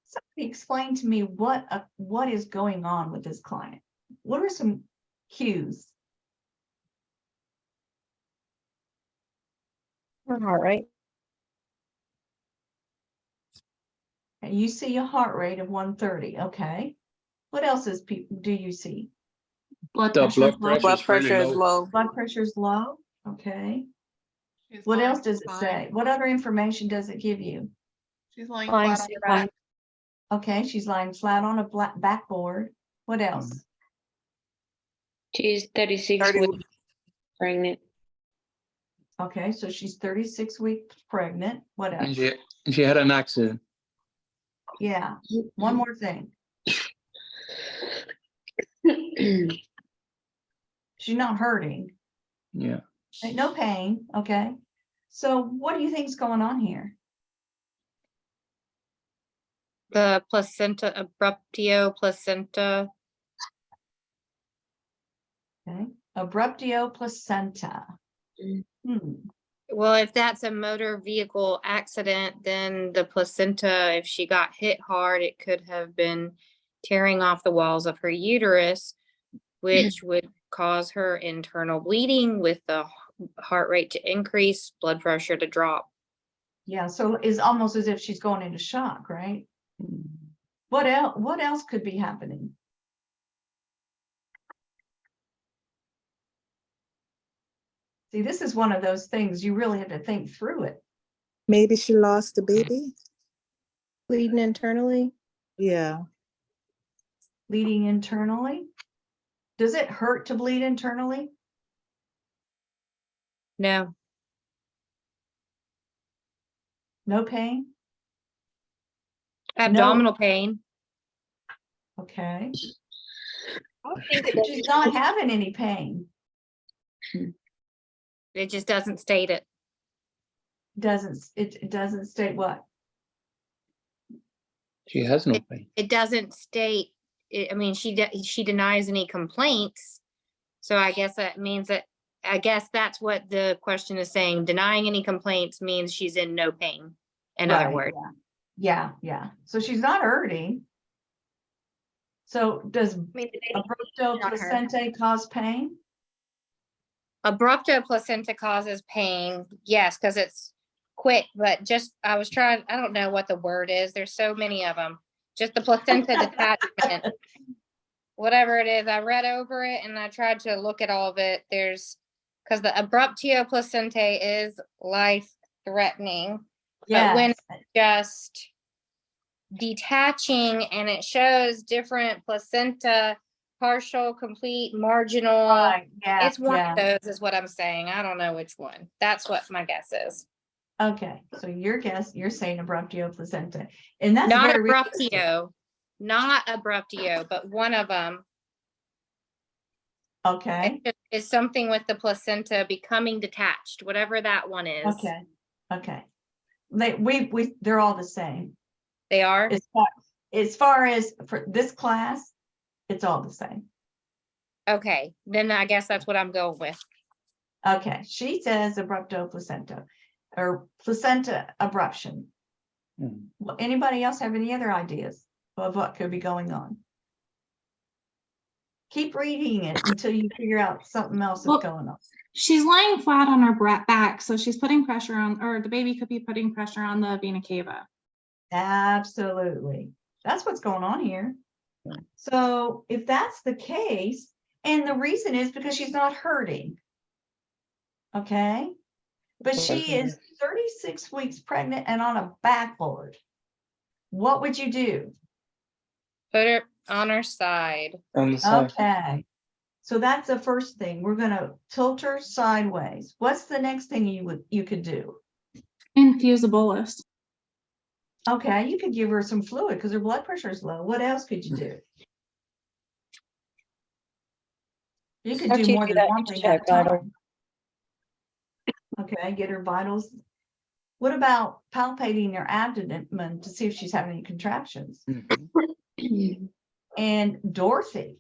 Somebody explain to me what is going on with this client. What are some cues? All right. Okay, you see a heart rate of 130. Okay. What else do you see? The pressure blood is low. pressure Blood is really pressure is low. low. Blood pressure is low. Okay. She's What lying else does it fine. say? What other information does it give you? She's lying Lying flat on her flat. back. Okay, she's lying flat on a backboard. What else? She's 36 30 weeks pregnant. Okay, so she's 36 weeks pregnant. What And else? she had an accident. Yeah. One more thing. She's not hurting. Yeah. No pain. Okay. So what do you think's going on here? The placenta, abruptio placenta. Okay. Abruptio placenta. Well, if that's a motor vehicle accident, then the placenta, if she got hit hard, it could have been tearing off the walls of her uterus, which would cause her internal bleeding with the heart rate to increase, blood pressure to drop. Yeah, so it's almost as if she's going into shock, right? What else could be happening? See, this is one of those things you really have to think through it. Maybe she lost the baby. Bleeding internally. Yeah. Bleeding internally. Does it hurt to bleed internally? No, No pain? abdominal pain. Okay. I think it She's not having any pain. It just doesn't state it. It doesn't state what? She has no pain. It doesn't state, I mean, she denies any complaints. So I guess that means that, I guess that's what the question is saying. Denying any complaints means she's in no pain, in other Right, words. Yeah. So she's not hurting. So does mean, abrupto placenta cause pain? Abrupto placenta causes pain, yes, because it's quick, but just, I don't know what the word is. There's so many of them. Just the placenta detachment, whatever it is. I read over it and I tried to look at all of it. Because the abruptio placentae is life-threatening. But when Yes. it's just detaching and it shows different placenta, partial, complete, marginal. Right, yeah, It's one yeah. of those is what I'm saying. I don't know which one. That's what my guess is. Okay, so you're saying abruptio placenta, and that's Not very realistic. not abruptio, but one of them Okay, is something with the placenta becoming detached, whatever that one is. okay. They're all the same. They are? As far as for this class, it's all the same. Okay, then I guess that's what I'm going with. Okay, she says abrupto placenta or placenta abruption. Well, anybody else have any other ideas of what could be going on? Keep reading it until you figure out something else that's going on. She's lying flat on her back, so she's putting pressure on, or the baby could be putting pressure on the vena cava. Absolutely. That's what's going on here. So if that's the case, and the reason is because she's not hurting. Okay. But she is 36 weeks pregnant and on a backboard. What would you do? Put her on her side. On the side. Okay. So that's the first thing. We're gonna tilt her sideways. What's the next thing you could do? Infuse a bolus. Okay, you could give her some fluid because her blood pressure is low. What else could you do? You could After do you more do than that, one you thing check at a vital. time. Okay, get her vitals. What about palpating her abdomen to see if she's having any contractions? Mhm. And Dorothy,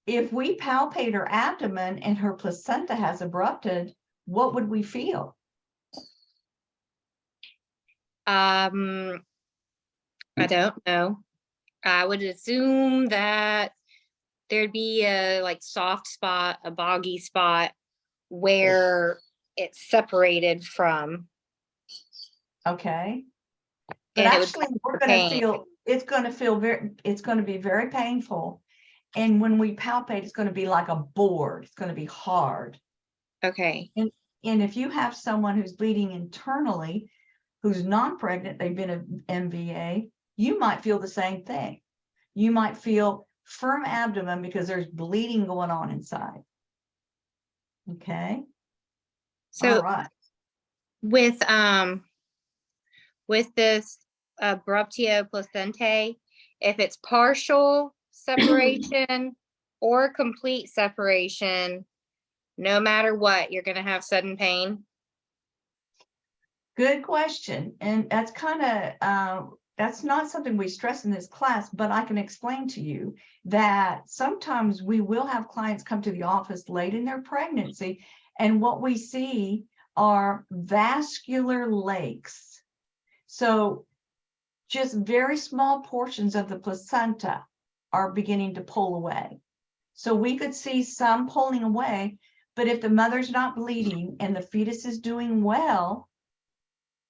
if we palpate her abdomen and her placenta has abrupted, what would we feel? I don't know. I would assume that there'd be a like soft spot, a boggy spot where it's separated from. Okay. But And it would actually, we're cause going to pain. feel, it's going to be very painful. And when we palpate, it's going to be like a board. It's going to be hard. Okay. And if you have someone who's bleeding internally, who's non-pregnant, they've been an MVA, you might feel the same thing. You might feel firm abdomen because there's bleeding going on inside. Okay. So All right. with this abruptio placentae, if it's partial separation or complete separation, no matter what, you're going to have sudden pain. Good question. And that's kind of, that's not something we stress in this class, but I can explain to you that sometimes we will have clients come to the office late in their pregnancy, and what we see are vascular lakes. So just very small portions of the placenta are beginning to pull away. So we could see some pulling away, but if the mother's not bleeding and the fetus is doing well,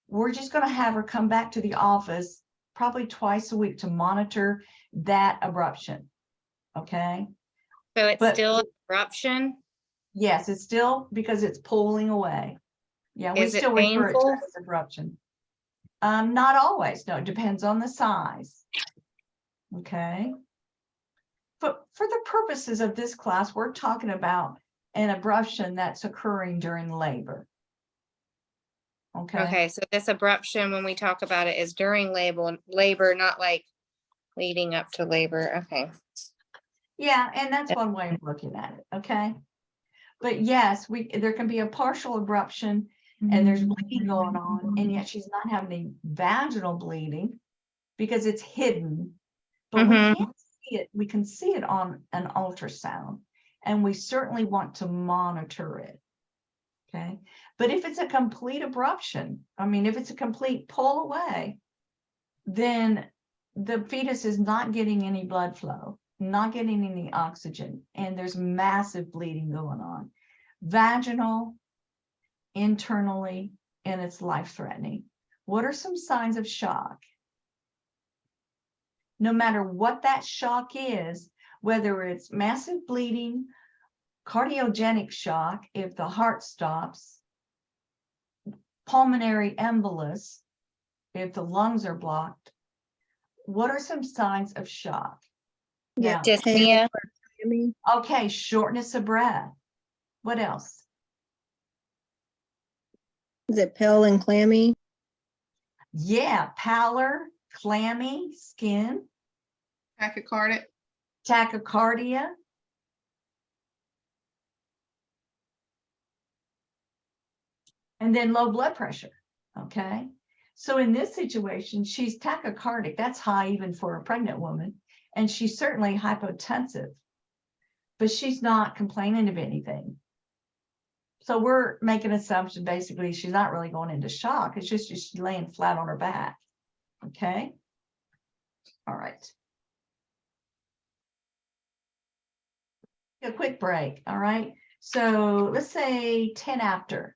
we're just going to have her come back to the office probably twice a week to monitor that abruption. Okay. So it's But still an eruption. yes, it's still because it's pulling away. Yeah, we Is it still refer it to painful? it as abruption. Not always. No, it depends on the size. Okay. But for the purposes of this class, we're talking about an abruption that's occurring during labor. Okay. Okay, so this abruption, when we talk about it, is during labor, not like leading up to labor. Okay. Yeah, and that's one way of looking at it. Okay. But yes, there can be a partial abruption and there's bleeding going on, and yet she's not having any vaginal bleeding because it's hidden. But we Mhm. can't see it. We can see it on an ultrasound, and we certainly want to monitor it. Okay. But if it's a complete abruption, I mean, if it's a complete pull away, then the fetus is not getting any blood flow, not getting any oxygen, and there's massive bleeding going on. Vaginal, internally, and it's life-threatening. What are some signs of shock? No matter what that shock is, whether it's massive bleeding, cardiogenic shock, if the heart stops, pulmonary embolus, if the lungs are blocked, what are some signs of shock? Now, Dyspnea. okay, shortness of breath. What else? Is it pale and clammy? Yeah, pallor, clammy skin, Tachycardic. tachycardia. And then low blood pressure. Okay. So in this situation, she's tachycardic. That's high even for a pregnant woman. And she's certainly hypotensive, but she's not complaining of anything. So we're making an assumption, basically, she's not really going into shock. It's just she's laying flat on her back. Okay. All right. A quick break. All right. So let's say 10 after.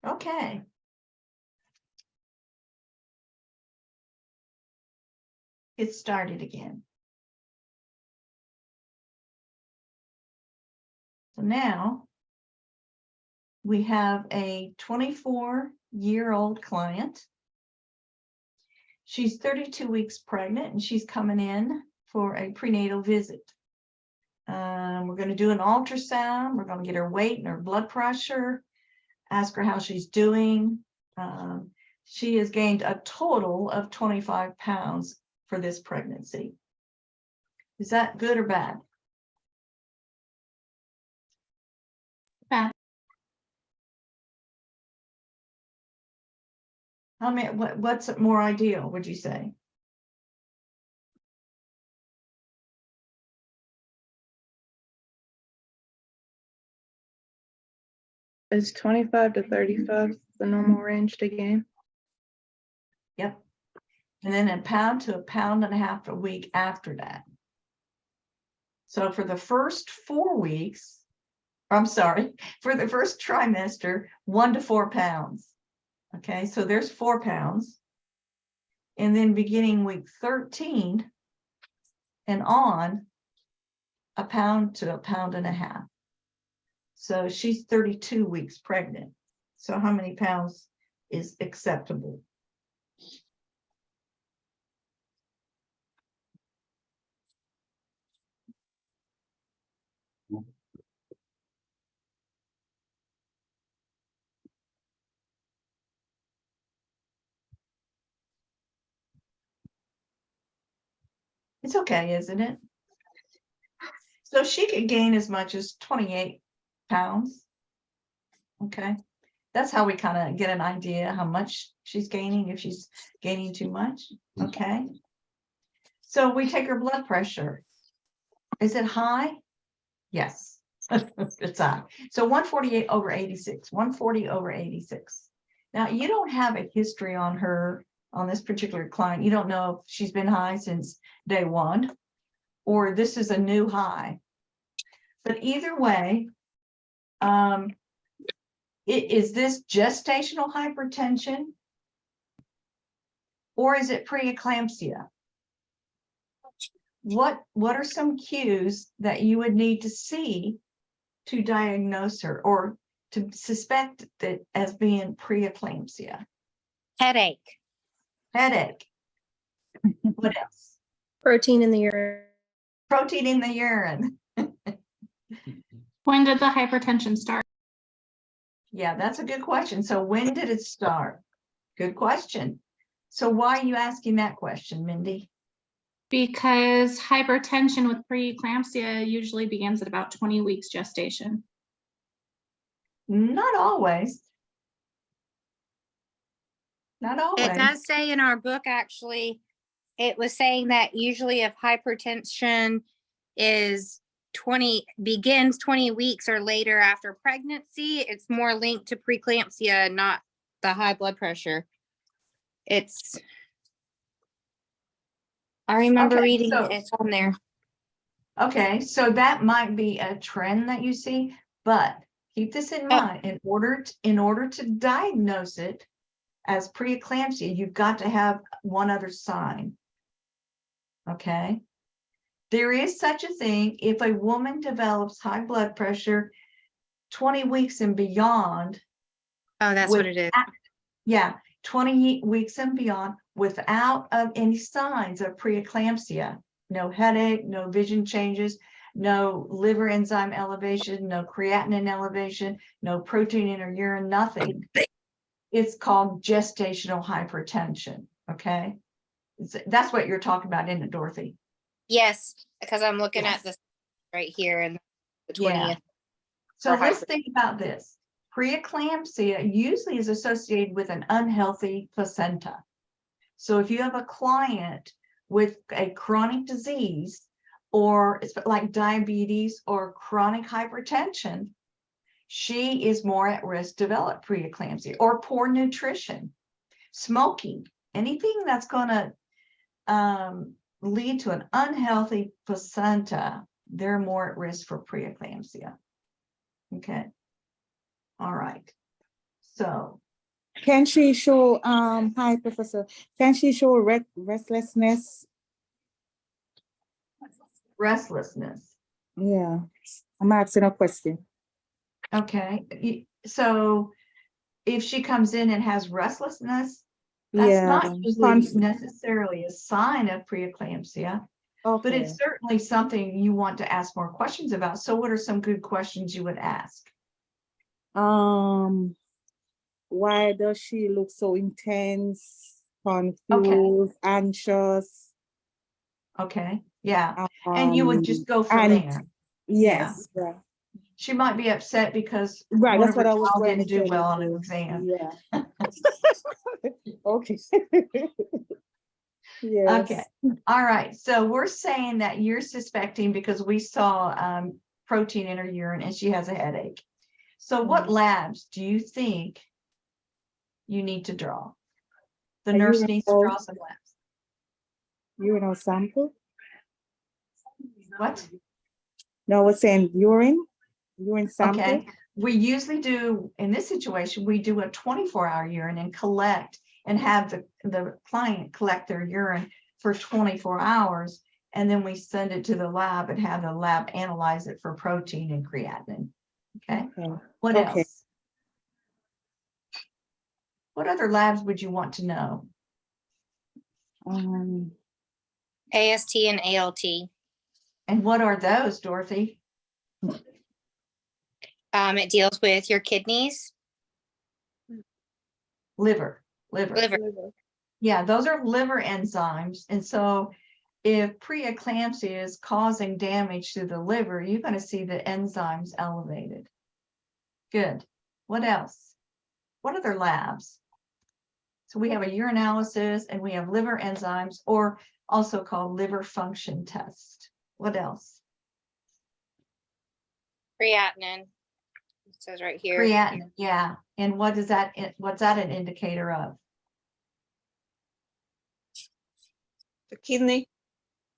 Okay. Get started again. So now we have a 24-year-old client. She's 32 weeks pregnant and she's coming in for a prenatal visit. We're going to do an ultrasound. We're going to get her weight and her blood pressure, ask her how she's doing. She has gained a total of 25 pounds for this pregnancy. Is that good or bad? Bad. How many, what's more ideal, would you say? Is 25 to 35 the normal range to gain? Yep. And then a pound to a pound and a half a week after that. So for the first 4 weeks, I'm sorry, for the first trimester, 1 to 4 pounds. Okay, so there's 4 pounds. And then beginning week 13 and on, a pound to a pound and a half. So she's 32 weeks pregnant. So how many pounds is acceptable? It's okay, isn't it? So she could gain as much as 28 pounds. Okay. That's how we kind of get an idea how much she's gaining, if she's gaining too much. Okay. So we take her blood pressure. Is it high? Yes, it's high. So 148 over 86, 140 over 86. Now you don't have a history on her, on this particular client. You don't know if she's been high since day one, or this is a new high. But either way, is this gestational hypertension or is it preeclampsia? What are some cues that you would need to see to diagnose her or to suspect that as being preeclampsia? Headache. Headache. What else? Protein in the urine. Protein in the urine. When did the hypertension start? Yeah, that's a good question. So when did it start? Good question. So why are you asking that question, Mindy? Because hypertension with preeclampsia usually begins at about 20 weeks gestation. Not always. Not always. It does say in our book, actually, it was saying that usually if hypertension begins 20 weeks or later after pregnancy, it's more linked to preeclampsia, not the high blood pressure. I remember Okay, reading so- it on there. Okay, so that might be a trend that you see, but keep this in mind. In order to diagnose it as preeclampsia, you've got to have one other sign. Okay. There is such a thing if a woman develops high blood pressure 20 weeks and beyond. Oh, that's what it is. Yeah, 20 weeks and beyond without any signs of preeclampsia, no headache, no vision changes, no liver enzyme elevation, no creatinine elevation, no protein in her urine, nothing. It's called gestational hypertension, okay? That's what you're talking about, isn't it, Dorothy? Yes, because I'm looking Yes. at this right here and the Yeah. 20th. So for let's think about this. Preeclampsia usually is associated with an unhealthy placenta. So if you have a client with a chronic disease, or it's like diabetes or chronic hypertension, she is more at risk to develop preeclampsia, or poor nutrition, smoking, anything that's going to lead to an unhealthy placenta, they're more at risk for preeclampsia. Okay. All right. So Can she show, hi, Professor, can she show restlessness? restlessness. Yeah, I'm asking a question. Okay. So if she comes in and has restlessness, that's Yeah, not usually necessarily a sign of preeclampsia, but okay. it's certainly something you want to ask more questions about. So what are some good questions you would ask? Why does she look so intense, confused, anxious? Okay. Yeah. And you would just go from and there. yes, yeah. She might be upset because Right, one that's of her what I was child going to didn't do tell well you on an too. exam. Yeah. Okay. Yes. Okay. All right. So we're saying that you're suspecting because we saw protein in her urine and she has a headache. So what labs do you think you need to draw? The nurse needs to draw some labs. Urine sample? What? No, we're saying urine sample. Okay. We usually do, in this situation, we do a 24-hour urine and collect and have the client collect their urine for 24 hours. And then we send it to the lab and have the lab analyze it for protein and creatinine. Okay. What else? What other labs would you want to know? AST and ALT. And what are those, Dorothy? It deals with your kidneys. Liver. Yeah, those are liver enzymes. And so if preeclampsia is causing damage to the liver, you're going to see the enzymes elevated. Good. What else? What other labs? So we have a urinalysis and we have liver enzymes, or also called liver function test. What else? Creatinine. It says right here. Creatinine, yeah. And what is that? What's that an indicator of? The kidney.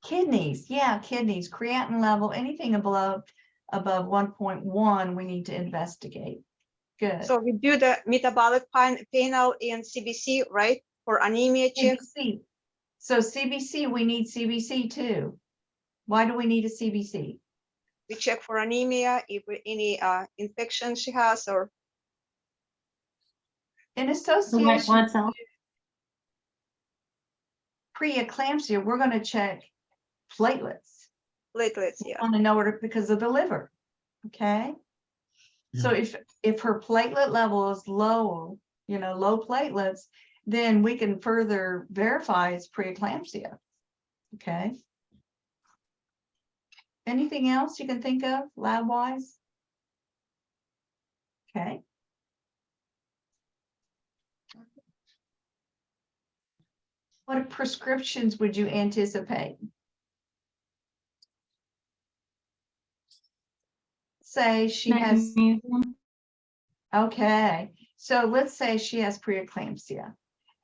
Kidneys, yeah, kidneys, creatinine level, anything above 1.1, we need to investigate. Good. So we do the metabolic panel and CBC, right? For anemia check. CBC. So CBC, we need CBC too. Why do we need a CBC? We check for anemia, if any infection she has, or In association blood cell. preeclampsia, we're going to check platelets. platelets. We Yeah. want to know it because of the liver. Okay. So if her platelet level is low, low platelets, then we can further verify it's preeclampsia. Okay. Anything else you can think of lab wise? Okay. What prescriptions would you anticipate? Say she has, Magnesium. okay. So let's say she has preeclampsia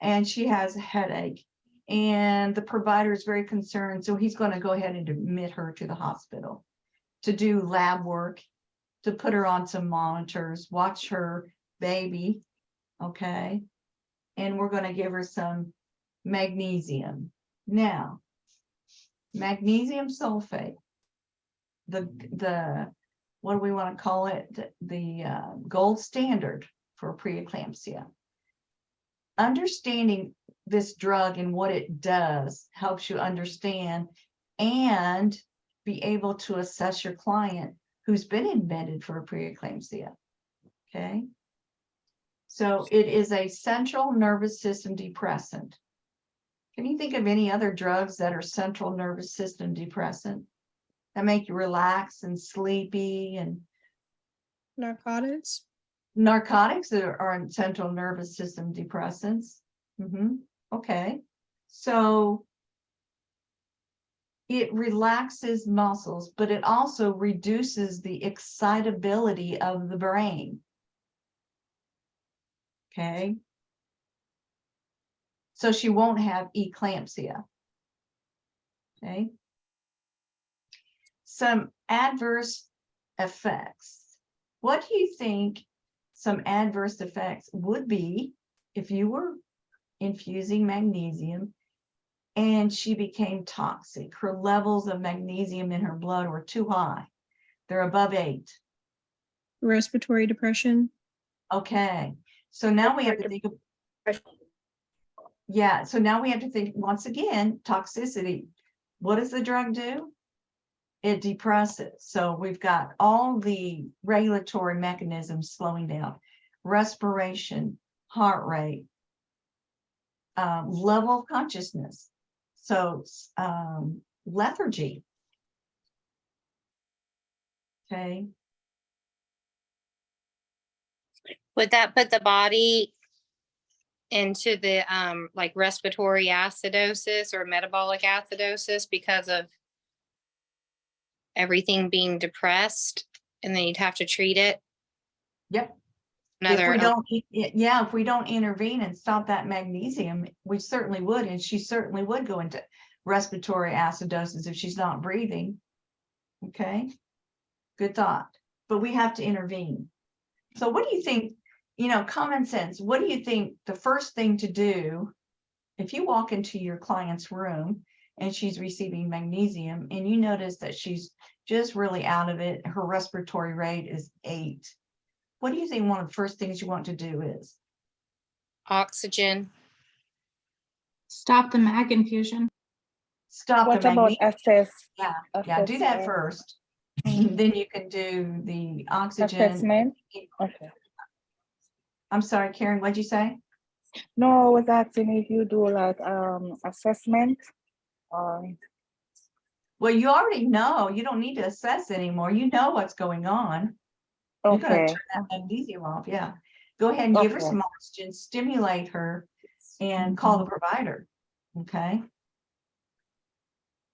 and she has a headache and the provider is very concerned. So he's going to go ahead and admit her to the hospital to do lab work, to put her on some monitors, watch her baby. Okay. And we're going to give her some magnesium. Now, magnesium sulfate, the what do we want to call it? The gold standard for preeclampsia. understanding this drug and what it does helps you understand and be able to assess your client who's been admitted for a preeclampsia. Okay. So it is a central nervous system depressant. Can you think of any other drugs that are central nervous system depressant that make you relax and sleepy? And Narcotics. narcotics are central nervous system depressants. Okay. So it relaxes muscles, but it also reduces the excitability of the brain. Okay. So she won't have eclampsia. Okay. Some adverse effects. What do you think some adverse effects would be if you were infusing magnesium and she became toxic? Her levels of magnesium in her blood were too high. They're above 8. Respiratory depression. Okay. So now we have to think of, yeah, so now we have to think once again, toxicity. What does the drug do? It depresses. So we've got all the regulatory mechanisms slowing down, respiration, heart rate, level of consciousness. So lethargy. Okay. Would that put the body into the like respiratory acidosis or metabolic acidosis because of everything being depressed, and then you'd have to treat it? Yep. Another, If we don't intervene and stop that magnesium, we certainly would, and she certainly would go into respiratory acidosis if she's not breathing. Okay, good thought. But we have to intervene. So what do you think, common sense, what do you think the first thing to do if you walk into your client's room and she's receiving magnesium and you notice that she's just really out of it, her respiratory rate is 8? What do you think one of the first things you want to do is? oxygen. Stop the mag infusion. Stop What the about magnesium. assess? Yeah, do that first. Then you can do the oxygen. Assessment? Okay. I'm sorry, Karen, what'd you say? No, I was asking if you do like assessment or Well, you already know. You don't need to assess anymore. You know what's going on. You're going okay. to turn that magnesium off. Yeah. Go ahead and give her Okay. some oxygen, stimulate her, and call the provider. Okay.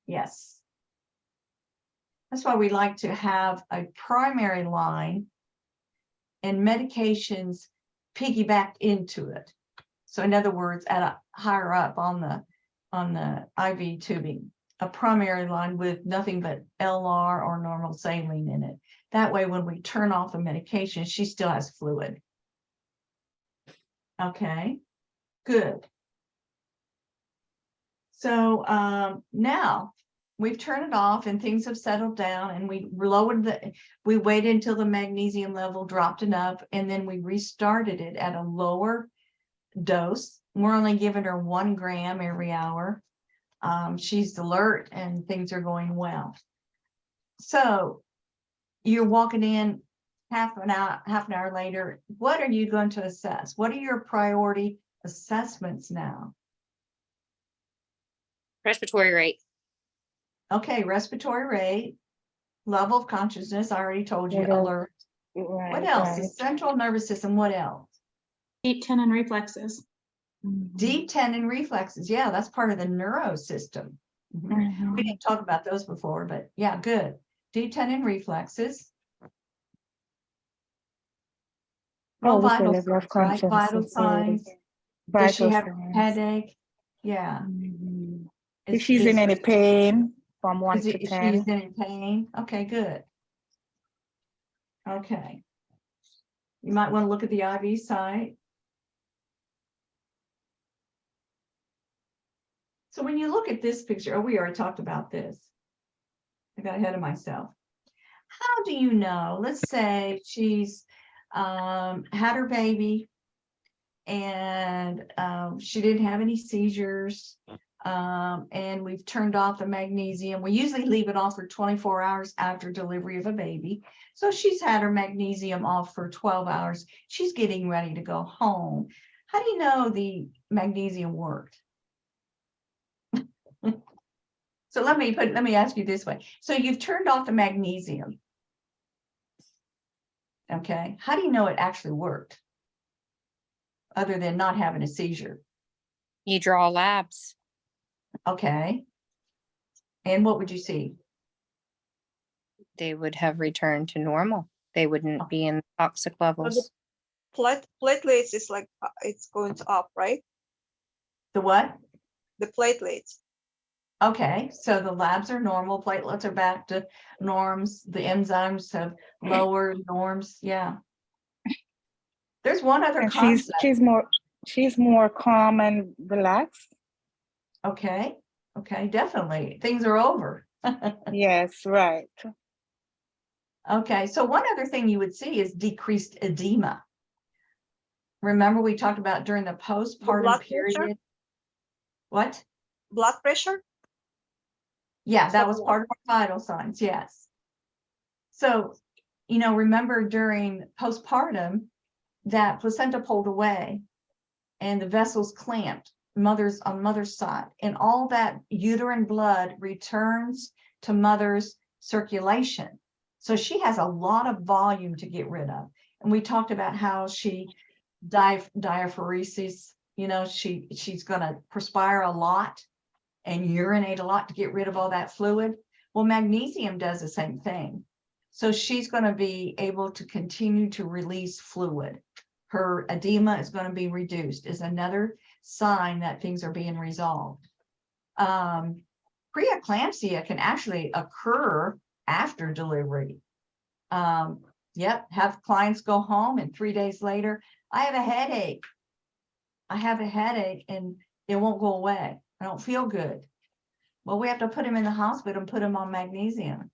Yes. That's why we like to have a primary line and medications piggybacked into it. So in other words, at a higher up on the IV tubing, a primary line with nothing but LR or normal saline in it. That way, when we turn off the medication, she still has fluid. Okay, good. So now we've turned it off and things have settled down, and we waited until the magnesium level dropped enough, and then we restarted it at a lower dose. We're only giving her 1 gram every hour. She's alert and things are going well. So you're walking in half an hour later. What are you going to assess? What are your priority assessments now? Respiratory rate. Okay, respiratory rate, level of consciousness, I already told you, alert. What else? The central nervous system, what else? Deep tendon reflexes. Deep tendon reflexes. Yeah, that's part of the neuro system. We didn't talk about those before, but yeah, good. Deep tendon reflexes. Oh, Well, what's the vital level of signs, right? Vital consciousness? signs. Does she have a headache? Yeah. If she's in any pain from 1 to If 10. she's in any pain, okay, good. Okay. You might want to look at the IV site. So when you look at this picture, we already talked about this. I got ahead of myself. How do you know? Let's say she's had her baby and she didn't have any seizures. And we've turned off the magnesium. We usually leave it off for 24 hours after delivery of a baby. So she's had her magnesium off for 12 hours. She's getting ready to go home. How do you know the magnesium worked? So let me ask you this way. So you've turned off the magnesium. Okay. How do you know it actually worked? Other than not having a seizure. You draw labs. Okay. And what would you see? They would have returned to normal. They wouldn't be in toxic levels. Platelets is like it's going to up, right? The what? The platelets. Okay, so the labs are normal, platelets are back to norms, the enzymes have lower norms, yeah. There's one other And concept. she's more calm and relaxed. Okay, definitely, things are over. Yes, right. Okay, so one other thing you would see is decreased edema. Remember we talked about during the postpartum blood period? pressure? What? Blood pressure? Yeah, that was part of our vital signs, yes. So, remember during postpartum, that placenta pulled away and the vessels clamped on mother's side, and all that uterine blood returns to mother's circulation. So she has a lot of volume to get rid of. And we talked about how she diaphoresis, she's going to perspire a lot and urinate a lot to get rid of all that fluid. Well, magnesium does the same thing. So she's going to be able to continue to release fluid. Her edema is going to be reduced, is another sign that things are being resolved. Preeclampsia can actually occur after delivery. Have clients go home and 3 days later, I have a headache. And it won't go away. I don't feel good. Well, we have to put him in the hospital and put him on magnesium.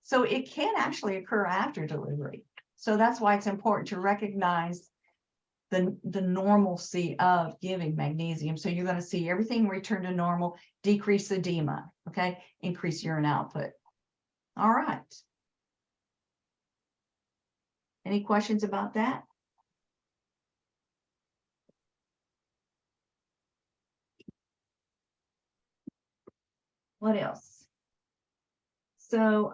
So it can actually occur after delivery. So that's why it's important to recognize the normalcy of giving magnesium. So you're going to see everything return to normal, decrease edema, okay, increase urine output. All right. Any questions about that? What else? So,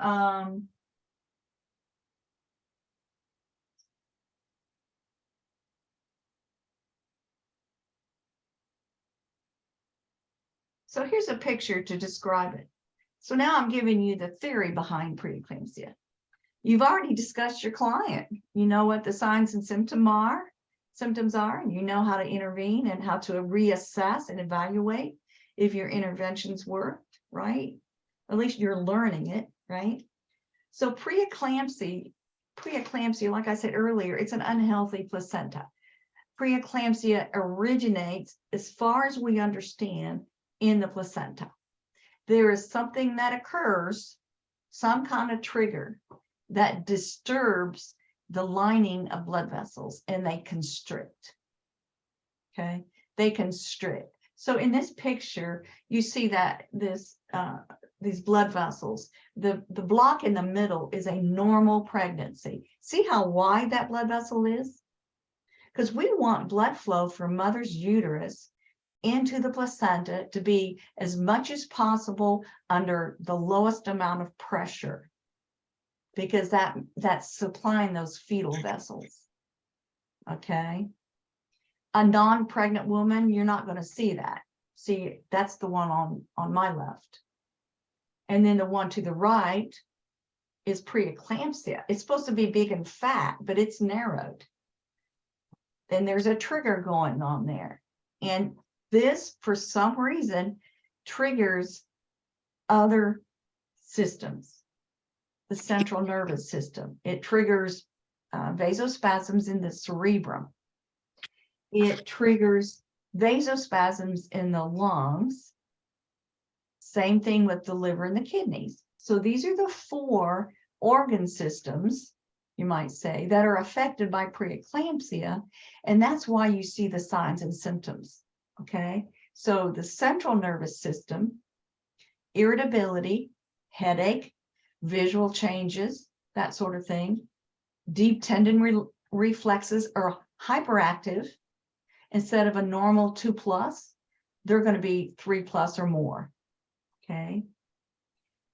so here's a picture to describe it. So now I'm giving you the theory behind preeclampsia. You've already discussed your client. You know what the signs and symptoms are, and you know how to intervene and how to reassess and evaluate if your interventions worked, right? At least you're learning it, right? So preeclampsia, like I said earlier, it's an unhealthy placenta. Preeclampsia originates, as far as we understand, in the placenta. There is something that occurs, some kind of trigger that disturbs the lining of blood vessels, and they constrict. Okay, they constrict. So in this picture, you see that these blood vessels, the block in the middle is a normal pregnancy. See how wide that blood vessel is? Because we want blood flow from mother's uterus into the placenta to be as much as possible under the lowest amount of pressure, because that's supplying those fetal vessels. Okay. A non-pregnant woman, you're not going to see that. See, that's the one on my left. And then the one to the right is preeclampsia. It's supposed to be big and fat, but it's narrowed. Then there's a trigger going on there. And this, for some reason, triggers other systems. The central nervous system. It triggers vasospasms in the cerebrum. It triggers vasospasms in the lungs. Same thing with the liver and the kidneys. So these are the 4 organ systems you might say, that are affected by preeclampsia. And that's why you see the signs and symptoms. Okay. So the central nervous system, irritability, headache, visual changes, that sort of thing. Deep tendon reflexes are hyperactive. Instead of a normal 2+, they're going to be 3+ or more. Okay.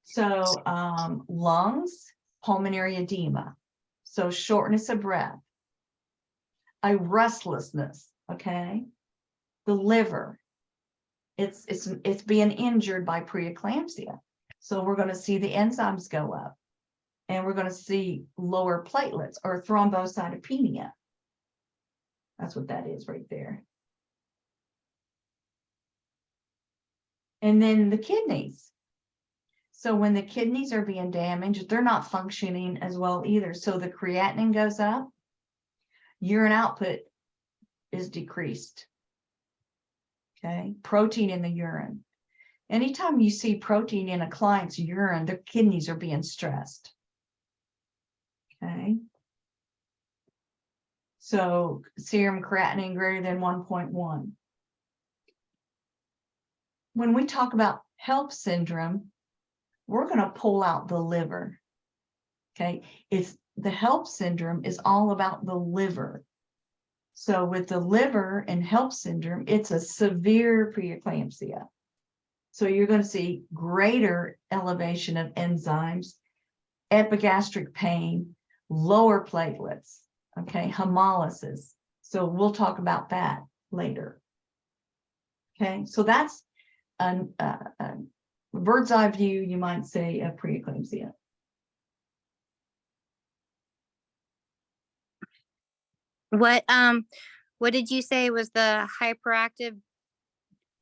So lungs, pulmonary edema. So shortness of breath, a restlessness. Okay. The liver, it's being injured by preeclampsia. So we're going to see the enzymes go up, and we're going to see lower platelets or thrombocytopenia. That's what that is right there. And then the kidneys. So when the kidneys are being damaged, they're not functioning as well either. So the creatinine goes up, urine output is decreased. Okay, protein in the urine. Anytime you see protein in a client's urine, their kidneys are being stressed. Okay. So serum creatinine greater than 1.1. When we talk about HELP syndrome, we're going to pull out the liver. Okay. It's the HELP syndrome is all about the liver. So with the liver and HELP syndrome, it's a severe preeclampsia. So you're going to see greater elevation of enzymes, epigastric pain, lower platelets, okay, hemolysis. So we'll talk about that later. Okay, so that's a bird's eye view, you might say, of preeclampsia. What did you say was the hyperactive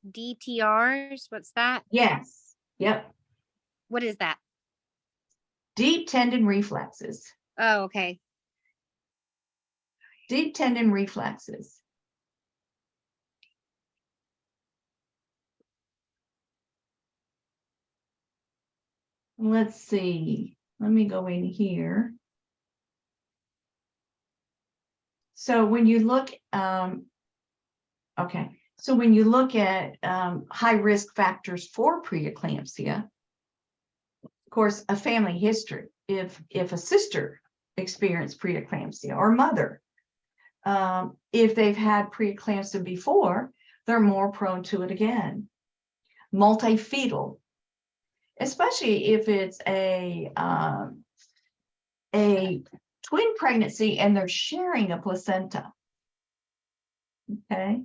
DTRs? What's that? Yes, yep. What is that? Deep tendon reflexes. Oh, okay. Deep tendon reflexes. Let's see. Let me go in here. So when you look, okay. So when you look at high risk factors for preeclampsia, of course, a family history. If a sister experienced preeclampsia or mother, if they've had preeclampsia before, they're more prone to it again. Multifetal, especially if it's a twin pregnancy and they're sharing a placenta. Okay.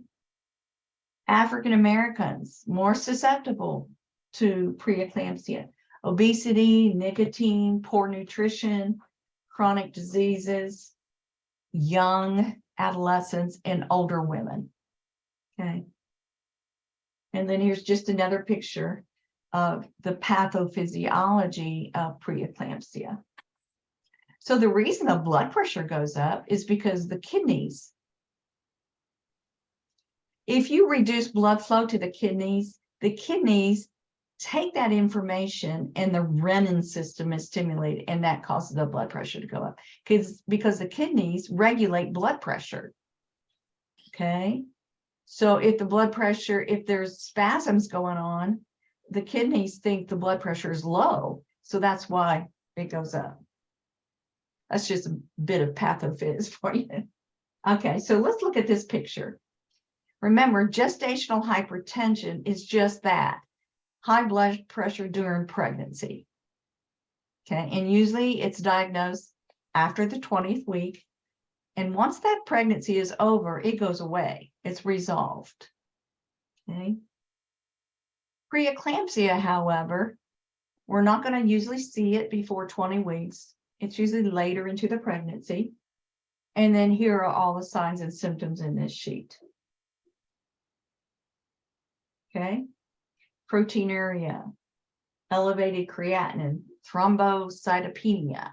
African Americans more susceptible to preeclampsia. Obesity, nicotine, poor nutrition, chronic diseases, young adolescents, and older women. Okay. And then here's just another picture of the pathophysiology of preeclampsia. So the reason the blood pressure goes up is because the kidneys, if you reduce blood flow to the kidneys take that information and the renin system is stimulated, and that causes the blood pressure to go up because the kidneys regulate blood pressure. Okay. So if the blood pressure, if there's spasms going on, the kidneys think the blood pressure is low. So that's why it goes up. That's just a bit of pathophys for you. Okay, so let's look at this picture. Remember, gestational hypertension is just that, high blood pressure during pregnancy. Okay, and usually it's diagnosed after the 20th week. And once that pregnancy is over, it goes away. It's resolved. Okay. Preeclampsia, however, we're not going to usually see it before 20 weeks. It's usually later into the pregnancy. And then here are all the signs and symptoms in this sheet. Okay. Proteinuria, elevated creatinine, thrombocytopenia.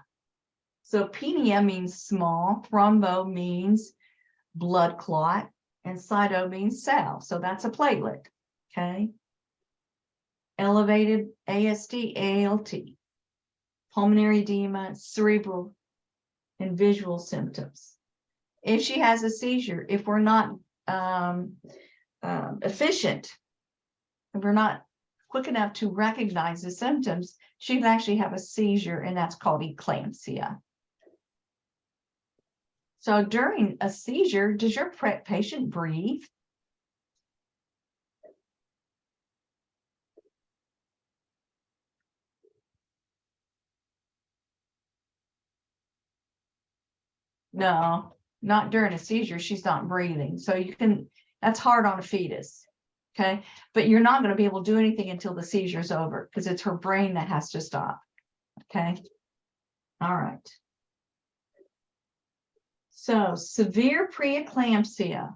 So penia means small, thrombo means blood clot, and cyto means cell. So that's a platelet. Okay. Elevated AST, ALT, pulmonary edema, cerebral and visual symptoms. If she has a seizure, if we're not efficient, if we're not quick enough to recognize the symptoms, she can actually have a seizure, and that's called eclampsia. So during a seizure, does your patient breathe? No, not during a seizure. She's not breathing. So that's hard on a fetus. Okay. But you're not going to be able to do anything until the seizure's over, because it's her brain that has to stop. Okay. All right. So severe preeclampsia.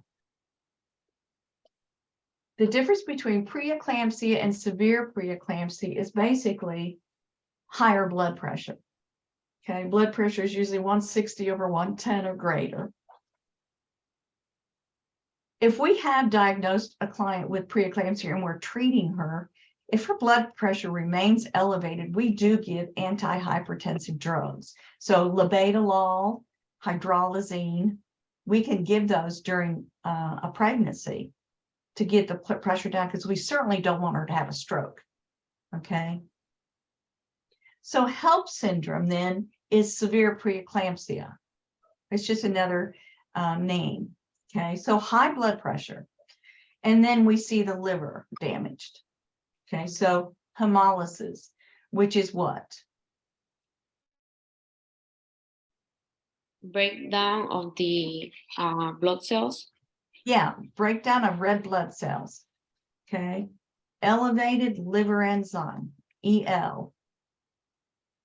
The difference between preeclampsia and severe preeclampsia is basically higher blood pressure. Okay, blood pressure is usually 160 over 110 or greater. If we have diagnosed a client with preeclampsia and we're treating her, if her blood pressure remains elevated, we do give antihypertensive drugs. So labetalol, hydralazine, we can give those during a pregnancy to get the pressure down, because we certainly don't want her to have a stroke. Okay. So HELP syndrome then is severe preeclampsia. It's just another name. Okay, so high blood pressure. And then we see the liver damaged. Okay, so hemolysis, which is what? Breakdown of the blood cells. Yeah, breakdown of red blood cells. Okay, elevated liver enzyme, EL.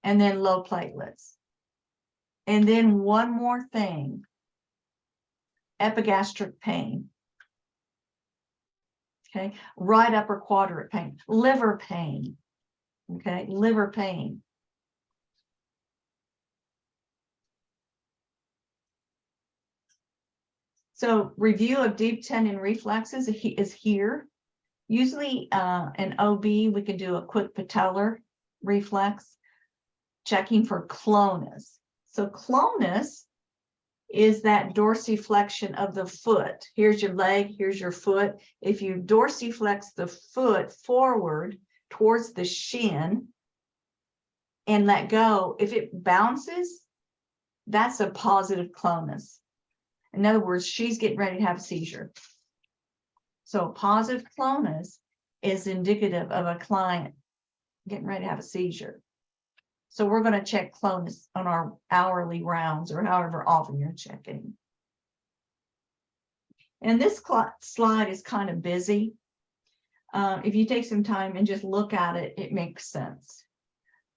And then low platelets. And then one more thing, epigastric pain. Okay, right upper quadrant pain, liver pain. Okay, liver pain. So review of deep tendon reflexes is here. Usually an OB, we can do a quick patellar reflex, checking for clonus. So clonus is that dorsiflexion of the foot. Here's your leg, here's your foot. If you dorsiflex the foot forward towards the shin and let go, if it bounces, that's a positive clonus. In other words, she's getting ready to have a seizure. So positive clonus is indicative of a client getting ready to have a seizure. So we're going to check clonus on our hourly rounds, or however often you're checking. And this slide is kind of busy. If you take some time and just look at it, it makes sense.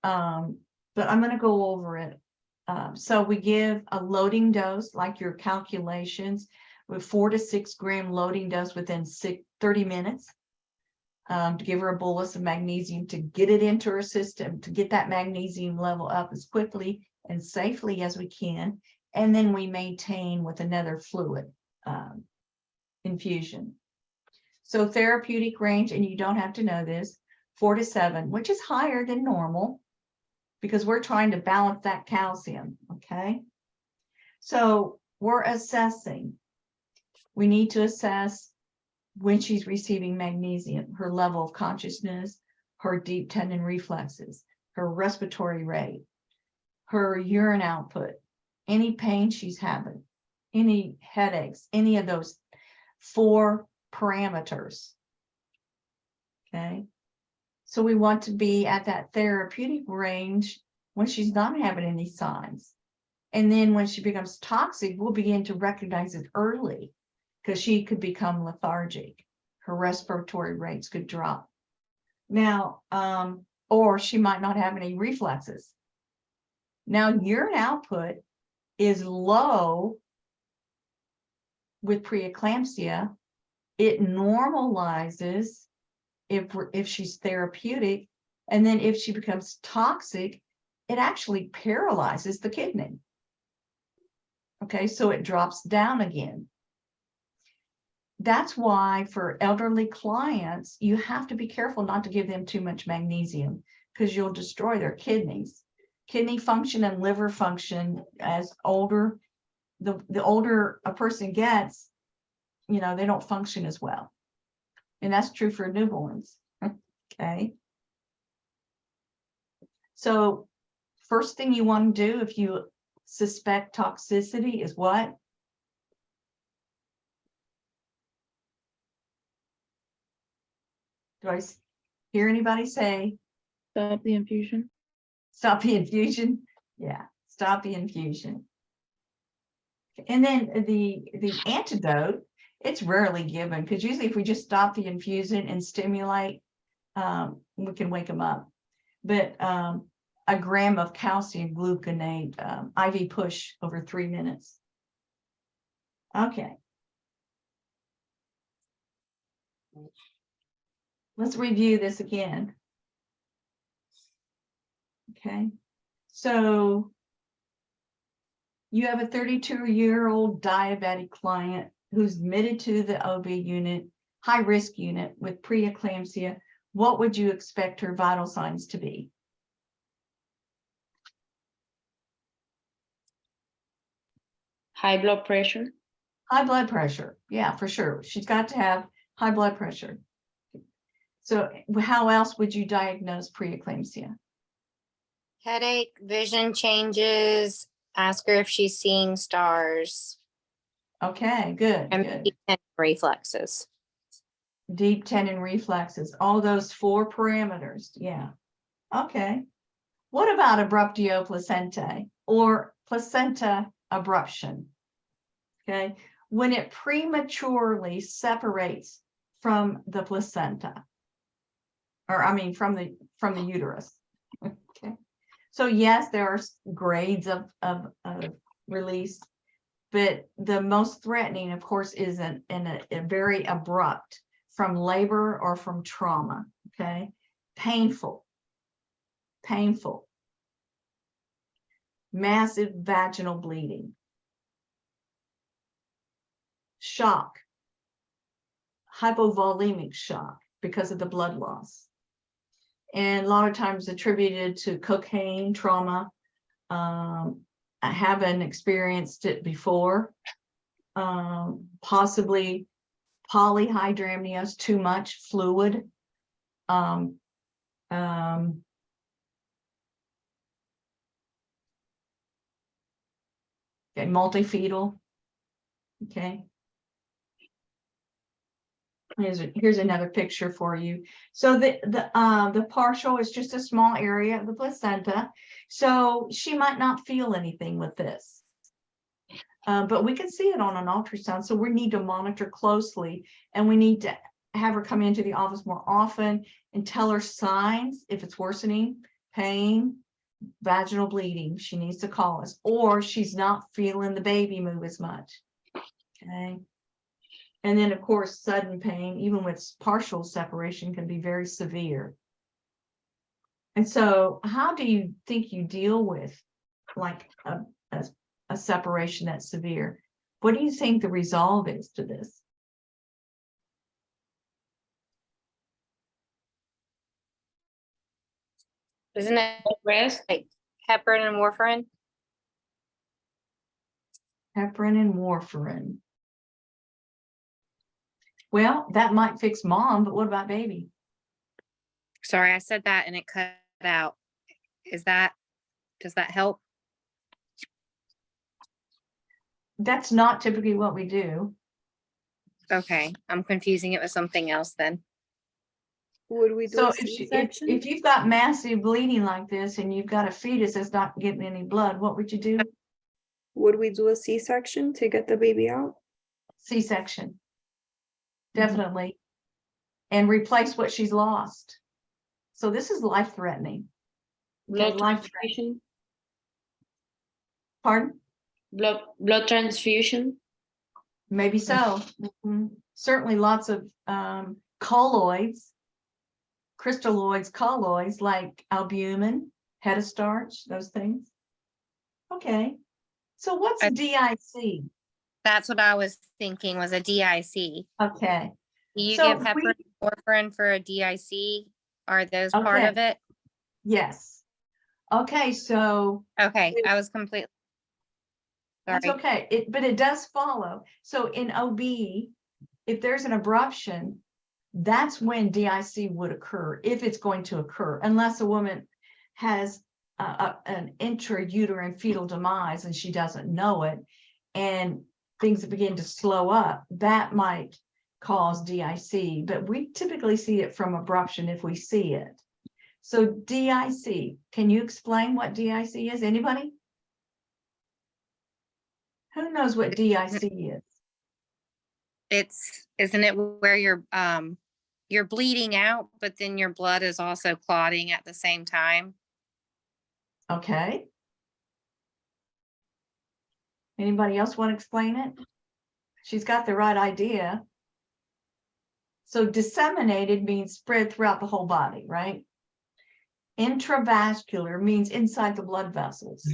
But I'm going to go over it. So we give a loading dose, like your calculations, with 4 to 6 gram loading dose within 30 minutes. To give her a bolus of magnesium to get it into her system, to get that magnesium level up as quickly and safely as we can. And then we maintain with another fluid infusion. So therapeutic range, and you don't have to know this, 4 to 7, which is higher than normal because we're trying to balance that calcium, okay? So we're assessing. We need to assess when she's receiving magnesium, her level of consciousness, her deep tendon reflexes, her respiratory rate, her urine output, any pain she's having, any headaches, any of those 4 parameters. Okay. So we want to be at that therapeutic range when she's not having any signs. And then when she becomes toxic, we'll begin to recognize it early, because she could become lethargic. Her respiratory rates could drop. Now, or she might not have any reflexes. Now, urine output is low with preeclampsia. It normalizes if she's therapeutic, and then if she becomes toxic, it actually paralyzes the kidney. Okay, so it drops down again. That's why for elderly clients, you have to be careful not to give them too much magnesium, because you'll destroy their kidneys. kidney function and liver function as older, the older a person gets, you know, they don't function as well. And that's true for newborns. Okay. So first thing you want to do if you suspect toxicity is what? Do I hear anybody say? Stop the infusion. Stop the infusion. Yeah, stop the infusion. And then the antidote, it's rarely given because usually if we just stop the infusion and stimulate, we can wake them up. But a gram of calcium gluconate, IV push over 3 minutes. Okay. Let's review this again. Okay. So you have a 32-year-old diabetic client who's admitted to the OB unit, high risk unit with preeclampsia. What would you expect her vital signs to be? High blood pressure. High blood pressure. Yeah, for sure. She's got to have high blood pressure. So how else would you diagnose preeclampsia? Headache, vision changes, ask her if she's seeing stars, Okay, good, and good. reflexes. Deep tendon reflexes, all those 4 parameters. Yeah. Okay. What about abruptio placentae or placenta abruption? Okay. When it prematurely separates from the placenta, or I mean from the uterus. Okay. So yes, there are grades of release, but the most threatening, of course, is a very abrupt from labor or from trauma. Okay. Painful. Massive vaginal bleeding. Shock. Hypovolemic shock because of the blood loss. And a lot of times attributed to cocaine trauma. I haven't experienced it before. Possibly polyhydramnios, too much fluid. Okay, multifetal. Okay. Here's another picture for you. So the partial is just a small area of the placenta. So she might not feel anything with this. But we can see it on an ultrasound. So we need to monitor closely, and we need to have her come into the office more often and tell her signs if it's worsening, pain, vaginal bleeding. She needs to call us, or she's not feeling the baby move as much. Okay. And then, of course, sudden pain, even with partial separation, can be very severe. And so how do you think you deal with like a separation that's severe? What do you think the resolve is to this? Isn't it Rest. like heparin and warfarin? Heparin and warfarin. Well, that might fix mom, but what about baby? Sorry, I said that and it cut out. Does that help? That's not typically what we do. Okay, I'm confusing it with something else then. Would we do So a if C-section? if you've got massive bleeding like this and you've got a fetus that's not getting any blood, what would you do? Would we do a C-section to get the baby out? C-section. Definitely. And replace what she's lost. So this is life-threatening. Okay, Blood life-threatening. transfusion. Pardon? Blood transfusion. Maybe so. Mhm. Certainly lots of colloids, crystalloids, colloids like albumin, hetastarch, those things. Okay. So what's DIC? That's what I was thinking was a DIC. Okay. Do you So give heparin and warfarin for a DIC? Are those part Okay. of it? Yes. Okay, so Okay, I was completely. that's Sorry. okay, but it does follow. So in OB, if there's an abruption, that's when DIC would occur, if it's going to occur, unless a woman has an intrauterine fetal demise and she doesn't know it, and things begin to slow up, that might cause DIC, but we typically see it from abruption if we see it. So DIC, can you explain what DIC is? Anybody? Who knows what DIC is? Isn't it where you're bleeding out, but then your blood is also clotting at the same time? Okay. Anybody else want to explain it? She's got the right idea. So disseminated means spread throughout the whole body, right? Intravascular means inside the blood vessels.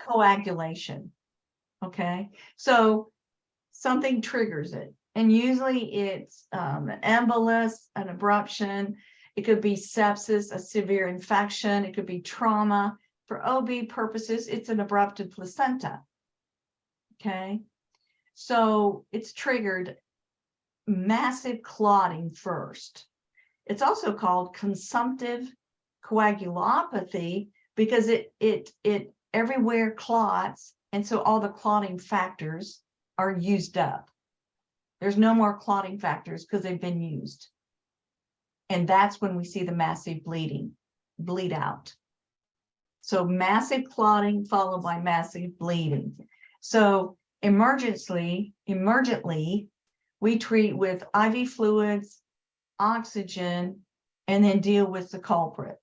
Coagulation. Okay. So something triggers it. And usually it's an embolus, an abruption. It could be sepsis, a severe infection. It could be trauma. For OB purposes, it's an abrupted placenta. Okay. So it's triggered massive clotting first. It's also called consumptive coagulopathy because it everywhere clots, and so all the clotting factors are used up. There's no more clotting factors because they've been used. And that's when we see the massive bleed out. So massive clotting followed by massive bleeding. So emergently, we treat with IV fluids, oxygen, and then deal with the culprit.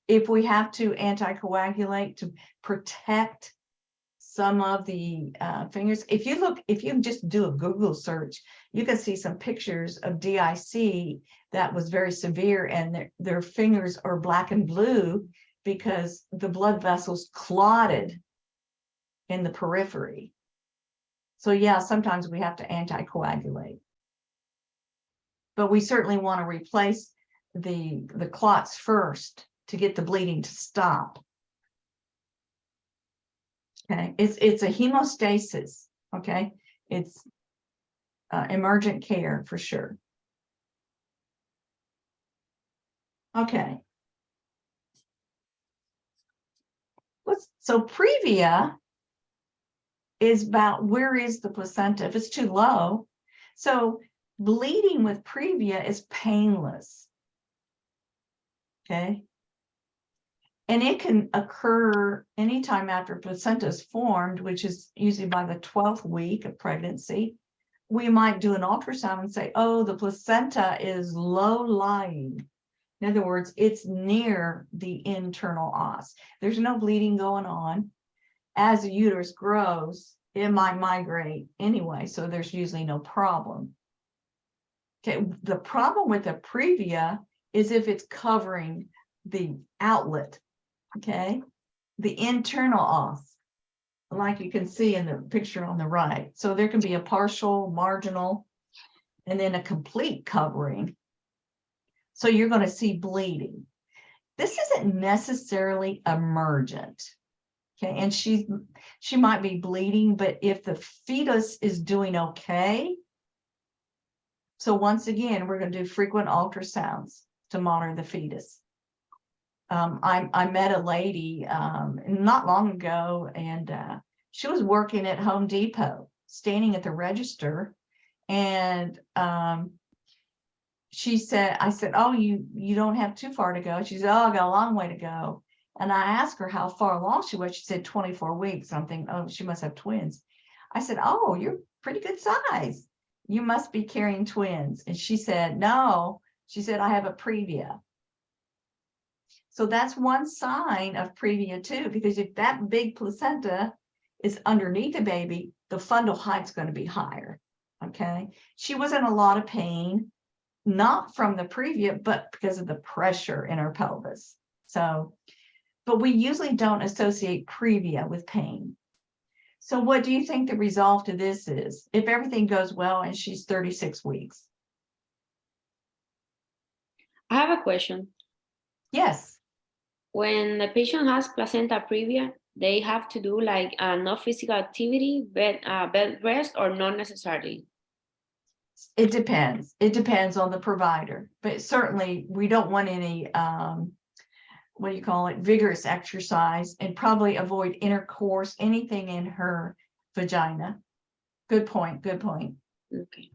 If we have to anticoagulate to protect some of the fingers, if you just do a Google search, you can see some pictures of DIC that was very severe, and their fingers are black and blue because the blood vessels clotted in the periphery. So yeah, sometimes we have to anticoagulate. But we certainly want to replace the clots first to get the bleeding to stop. Okay, it's a hemostasis. Okay, it's emergent care for sure. Okay. So previa is about where is the placenta if it's too low. So bleeding with previa is painless. Okay. And it can occur anytime after placenta is formed, which is usually by the 12th week of pregnancy. We might do an ultrasound and say, oh, the placenta is low lying. In other words, it's near the internal os. There's no bleeding going on. As the uterus grows, it might migrate anyway, so there's usually no problem. Okay, the problem with the previa is if it's covering the outlet, okay, the internal os, like you can see in the picture on the right. So there can be a partial, marginal, and then a complete covering. So you're going to see bleeding. This isn't necessarily emergent. Okay, and she might be bleeding, but if the fetus is doing okay, so once again, we're going to do frequent ultrasounds to monitor the fetus. I met a lady not long ago, and she was working at Home Depot, standing at the register, and she said, I said, oh, you don't have too far to go. She said, oh, I got a long way to go. And I asked her how far along she was. She said 24 weeks. I'm thinking, oh, she must have twins. I said, oh, you're pretty good size. You must be carrying twins. And she said, no. She said, I have a previa. So that's one sign of previa too, because if that big placenta is underneath the baby, the fundal height's going to be higher. Okay. She was in a lot of pain, not from the previa, but because of the pressure in her pelvis. So, but we usually don't associate previa with pain. So what do you think the result of this is? If everything goes well and she's 36 weeks? I have a question. Yes. when the patient has placenta previa, they have to do like no physical activity, bed rest, or not necessarily? It depends. It depends on the provider, but certainly we don't want any, what do you call it, vigorous exercise, and probably avoid intercourse, anything in her vagina. Good point, good point. Okay.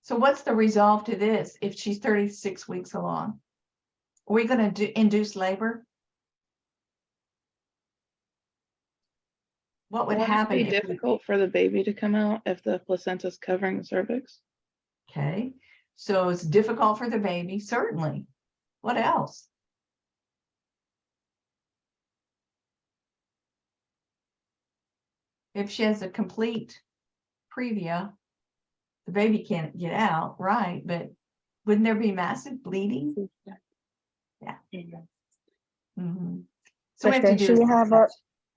So what's the resolve to this if she's 36 weeks along? Are we going to induce labor? What would Won't it happen be if we, difficult for the baby to come out if the placenta's covering the cervix? okay, so it's difficult for the baby, certainly. What else? If she has a complete previa, the baby can't get out, right? But wouldn't there be massive bleeding? Yeah. Mhm. So we But have to then do she a have a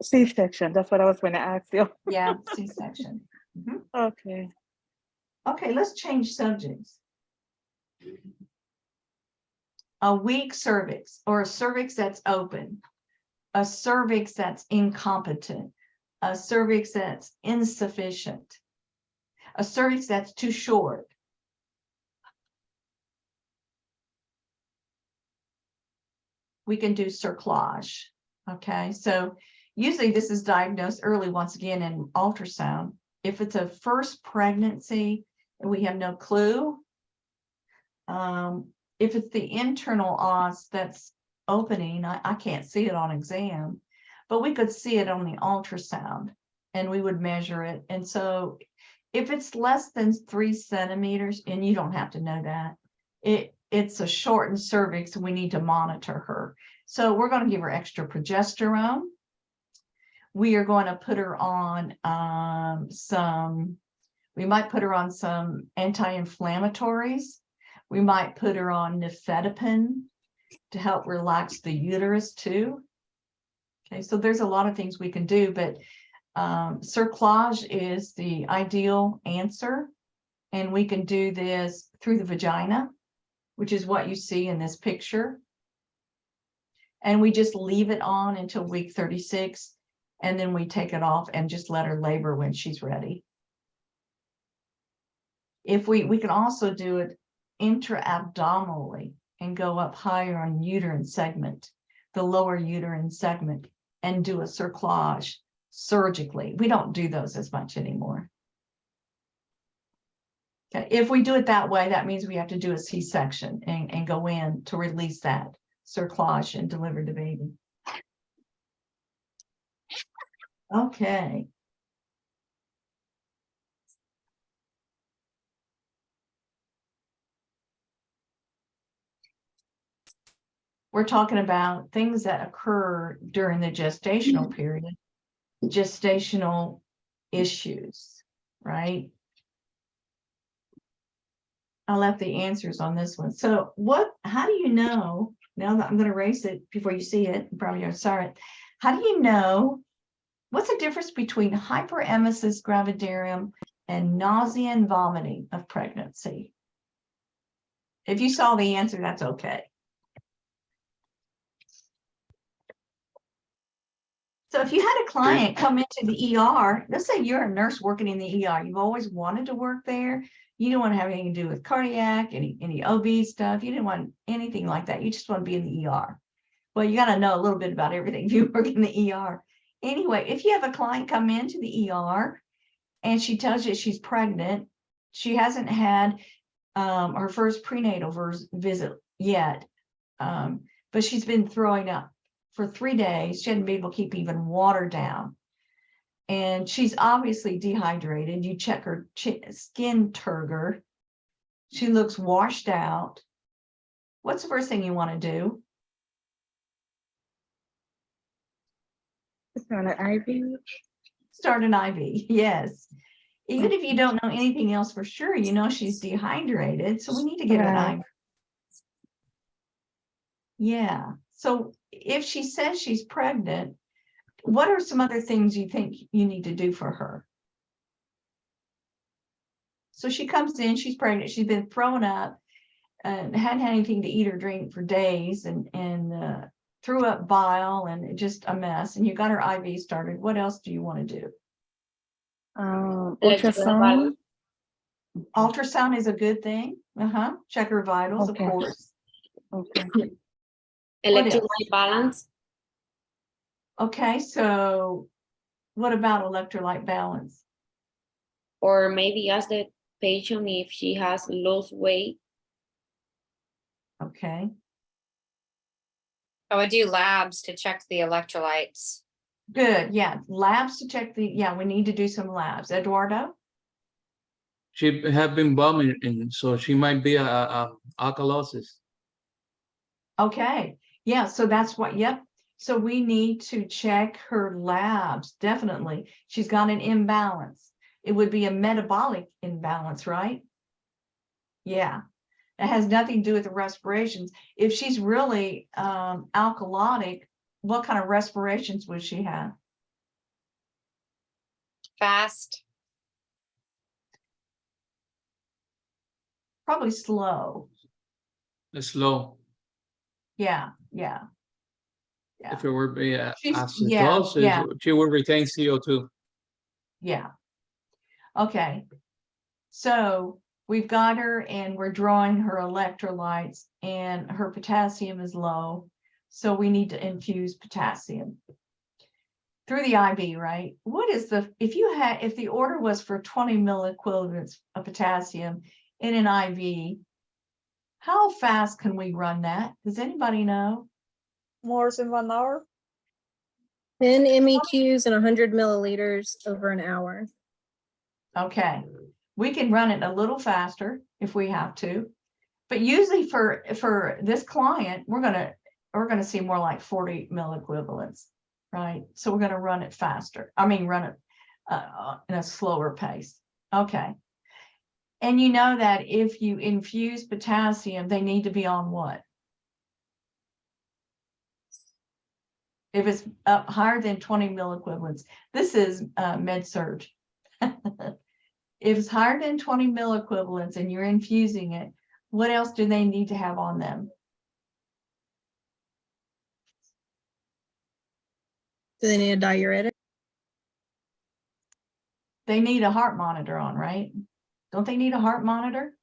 C-section. C-section. That's what I was going to ask you. Yeah, C-section. Mhm. Okay. Okay, let's change subjects. A weak cervix, or a cervix that's open, a cervix that's incompetent, a cervix that's insufficient, a cervix that's too short. We can do cerclage. Okay, so usually this is diagnosed early, once again, in ultrasound. If it's a first pregnancy and we have no clue, if it's the internal os that's opening, I can't see it on exam, but we could see it on the ultrasound and we would measure it. And so if it's less than 3 centimeters, and you don't have to know that, it's a shortened cervix and we need to monitor her. So we're going to give her extra progesterone. We are going to put her on we might put her on some anti-inflammatories. We might put her on nifedipine to help relax the uterus too. Okay, so there's a lot of things we can do, but cerclage is the ideal answer. And we can do this through the vagina, which is what you see in this picture. And we just leave it on until week 36. And then we take it off and just let her labor when she's ready. If we can also do it intra-abdominally and go up higher on uterine segment, the lower uterine segment, and do a cerclage surgically. We don't do those as much anymore. Okay. If we do it that way, that means we have to do a C-section and go in to release that cerclage and deliver the baby. Okay. We're talking about things that occur during the gestational period, gestational issues, right? I left the answers on this one. So how do you know, now that I'm going to erase it before you see it, you probably already saw it. How do you know, what's the difference between hyperemesis gravidarum and nausea and vomiting of pregnancy? If you saw the answer, that's okay. So if you had a client come into the ER, let's say you're a nurse working in the ER, you've always wanted to work there. You don't want to have anything to do with cardiac, any OB stuff. You didn't want anything like that. You just want to be in the ER. Well, you got to know a little bit about everything if you work in the ER. Anyway, if you have a client come into the ER and she tells you she's pregnant, she hasn't had her first prenatal visit yet, but she's been throwing up for 3 days. She hadn't been able to keep even water down. And she's obviously dehydrated. You check her skin turgor. She looks washed out. What's the first thing you want to do? Start an IV. Start an IV, yes. Even if you don't know anything else for sure, you know she's dehydrated, so we need to get her an IV. Yeah, so if she says she's pregnant, what are some other things you think you need to do for her? So she comes in, she's pregnant, she's been throwing up. hadn't had anything to eat or drink for days and threw up bile and just a mess. And you got her IV started. What else do you want to do? Ultrasound. Ultrasound is a good thing. Check her vitals, Okay. of course. Okay. What else? Electrolyte balance. Okay, so what about electrolyte balance? Or maybe ask the patient if she has lost weight. Okay, I would do labs to check the electrolytes. good. Yeah, labs to check yeah, we need to do some labs. Eduardo? She have been vomiting, so she might be a alkalosis. Okay, yeah, so that's what, yep. So we need to check her labs, definitely. She's got an imbalance. It would be a metabolic imbalance, right? Yeah, it has nothing to do with the respirations. If she's really alkalotic, what kind of respirations would she have? Fast. Probably slow. Slow. Yeah. If it were be She's- acidosis, yeah. she would retain CO2. Yeah. Okay. So we've got her and we're drawing her electrolytes and her potassium is low. So we need to infuse potassium through the IV, right? What is if the order was for 20 milliequivalents of potassium in an IV, how fast can we run that? Does anybody know? More than 1 hour? 10 MEQs and 100 milliliters over an hour. Okay, we can run it a little faster if we have to, but usually for this client, we're gonna see more like 40 milliequivalents, right? So we're gonna run it faster. I mean, run it in a slower pace. Okay. And you know that if you infuse potassium, they need to be on what? If it's up higher than 20 milliequivalents, this is med-surg. If it's higher than 20 milliequivalents and you're infusing it, what else do they need to have on them? Do they need a diuretic? They need a heart monitor on, right? Don't they need a heart monitor?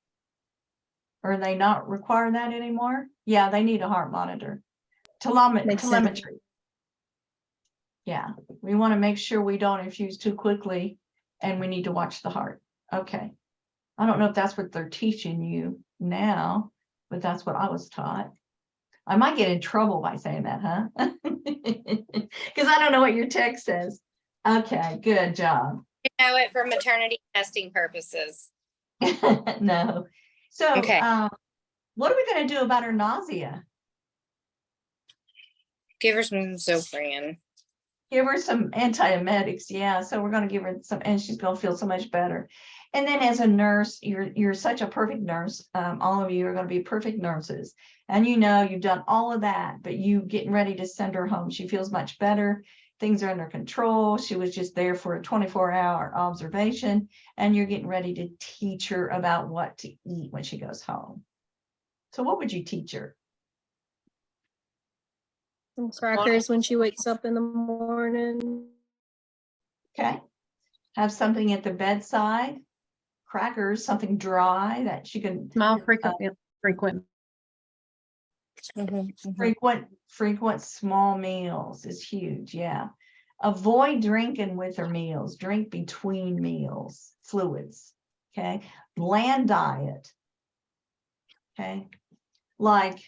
Or are they not require that anymore? Yeah, they need a heart monitor. Makes sense. Telemetry. Yeah, we want to make sure we don't infuse too quickly and we need to watch the heart. Okay. I don't know if that's what they're teaching you now, but that's what I was taught. I might get in trouble by saying that, huh? Because I don't know what your text says. Okay, good job. You know it for maternity testing purposes. No. So Okay. what are we going to do about her nausea? Give her some Zofran. Give her some antiemetics. Yeah, so we're going to give her some, and she's going to feel so much better. And then as a nurse, you're such a perfect nurse. All of you are going to be perfect nurses. And you know, you've done all of that, but you getting ready to send her home. She feels much better. Things are under control. She was just there for a 24-hour observation, and you're getting ready to teach her about what to eat when she goes home. So what would you teach her? Some crackers when she wakes up in the morning. Okay. Have something at the bedside. Crackers, something dry that she can Small frequent. frequent small meals is huge. Yeah. Avoid drinking with her meals. Drink between meals. Fluids. Okay. Bland diet. Okay. Like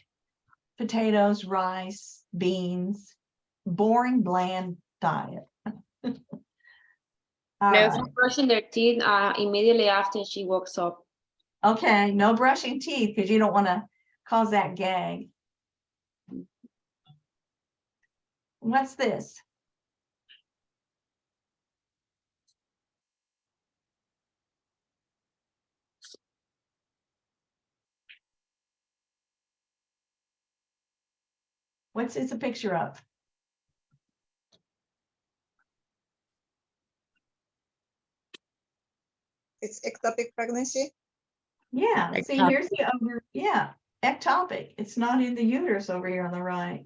potatoes, rice, beans. Boring, bland diet. All No right. brushing their teeth immediately after she wakes up. Okay, no brushing teeth because you don't want to cause that gag. What's this? What's this a picture of? It's ectopic pregnancy. Yeah, see, here's the over, yeah, ectopic. It's not in the uterus over here on the right.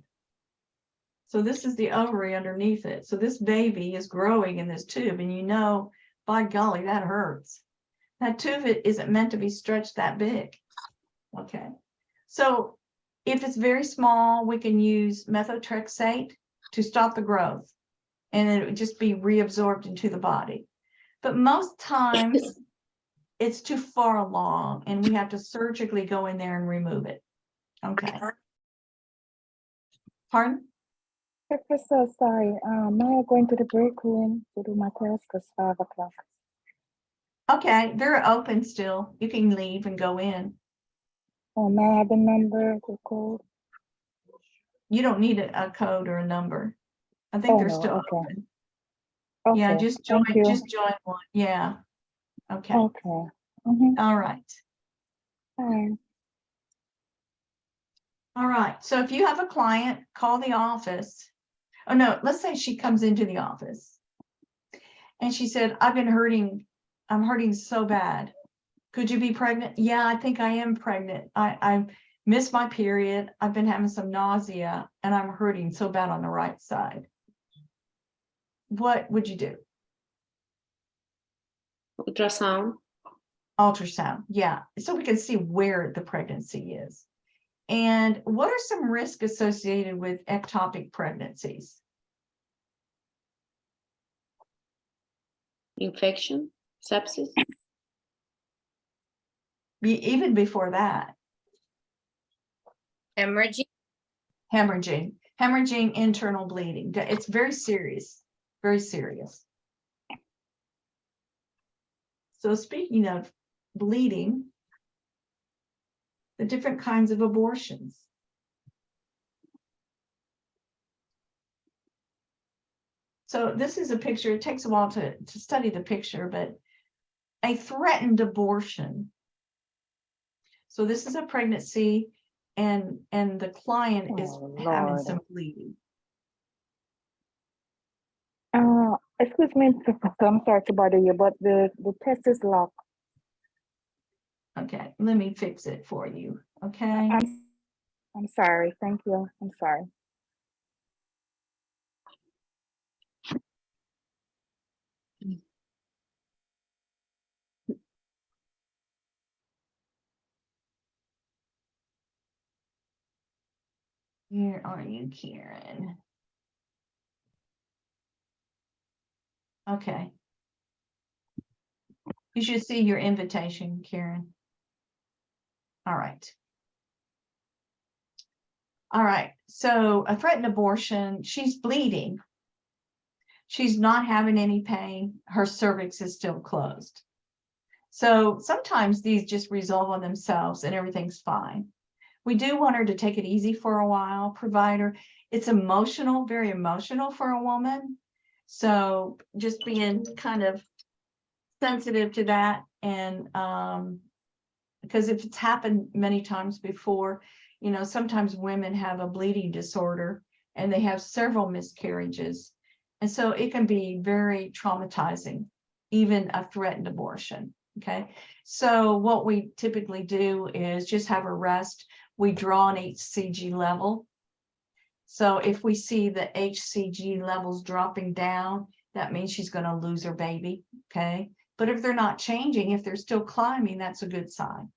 So this is the ovary underneath it. So this baby is growing in this tube, and you know, by golly, that hurts. That tube isn't meant to be stretched that big. Okay. So if it's very small, we can use methotrexate to stop the growth, and it would just be reabsorbed into the body. But most times it's too far along and we have to surgically go in there and remove it. Okay. Pardon? Professor, sorry, now I'm going to the break room to do my test because 5 o'clock. Okay, they're open still. You can leave and go in. Oh, may I have the number, the code? You don't need a code or a number. I think Oh, they're no, still okay. open. Okay, Yeah, just join, thank you. just join one. Yeah. Okay. Okay. Mm-hmm. All right. Hi. All right. So if you have a client, call the office. Oh no, let's say she comes into the office and she said, I'm hurting so bad. Could you be pregnant? Yeah, I think I am pregnant. I missed my period. I've been having some nausea and I'm hurting so bad on the right side. What would you do? Ultrasound. Ultrasound. Yeah. So we can see where the pregnancy is. And what are some risks associated with ectopic pregnancies? Infection, sepsis. Even before that, Hemorrhaging. hemorrhaging, internal bleeding. It's very serious, very serious. So speaking of bleeding, the different kinds of abortions. So this is a picture. It takes a while to study the picture, but a threatened abortion. So this is a pregnancy and the client is having some bleeding. Excuse me, Professor, I'm sorry to bother you, but the test is locked. Okay, let me fix it for you. Okay. I'm sorry. Thank you. I'm sorry. Where are you, Karen? Okay. You should see your invitation, Karen. All right. All right. So a threatened abortion, she's bleeding. She's not having any pain. Her cervix is still closed. So sometimes these just resolve on themselves and everything's fine. We do want her to take it easy for a while, provide her. It's emotional, very emotional for a woman. So just being kind of sensitive to that. And because if it's happened many times before, you know, sometimes women have a bleeding disorder and they have several miscarriages. And so it can be very traumatizing, even a threatened abortion. Okay. So what we typically do is just have her rest. We draw an HCG level. So if we see the HCG levels dropping down, that means she's going to lose her baby. Okay. But if they're not changing, if they're still climbing, that's a good sign.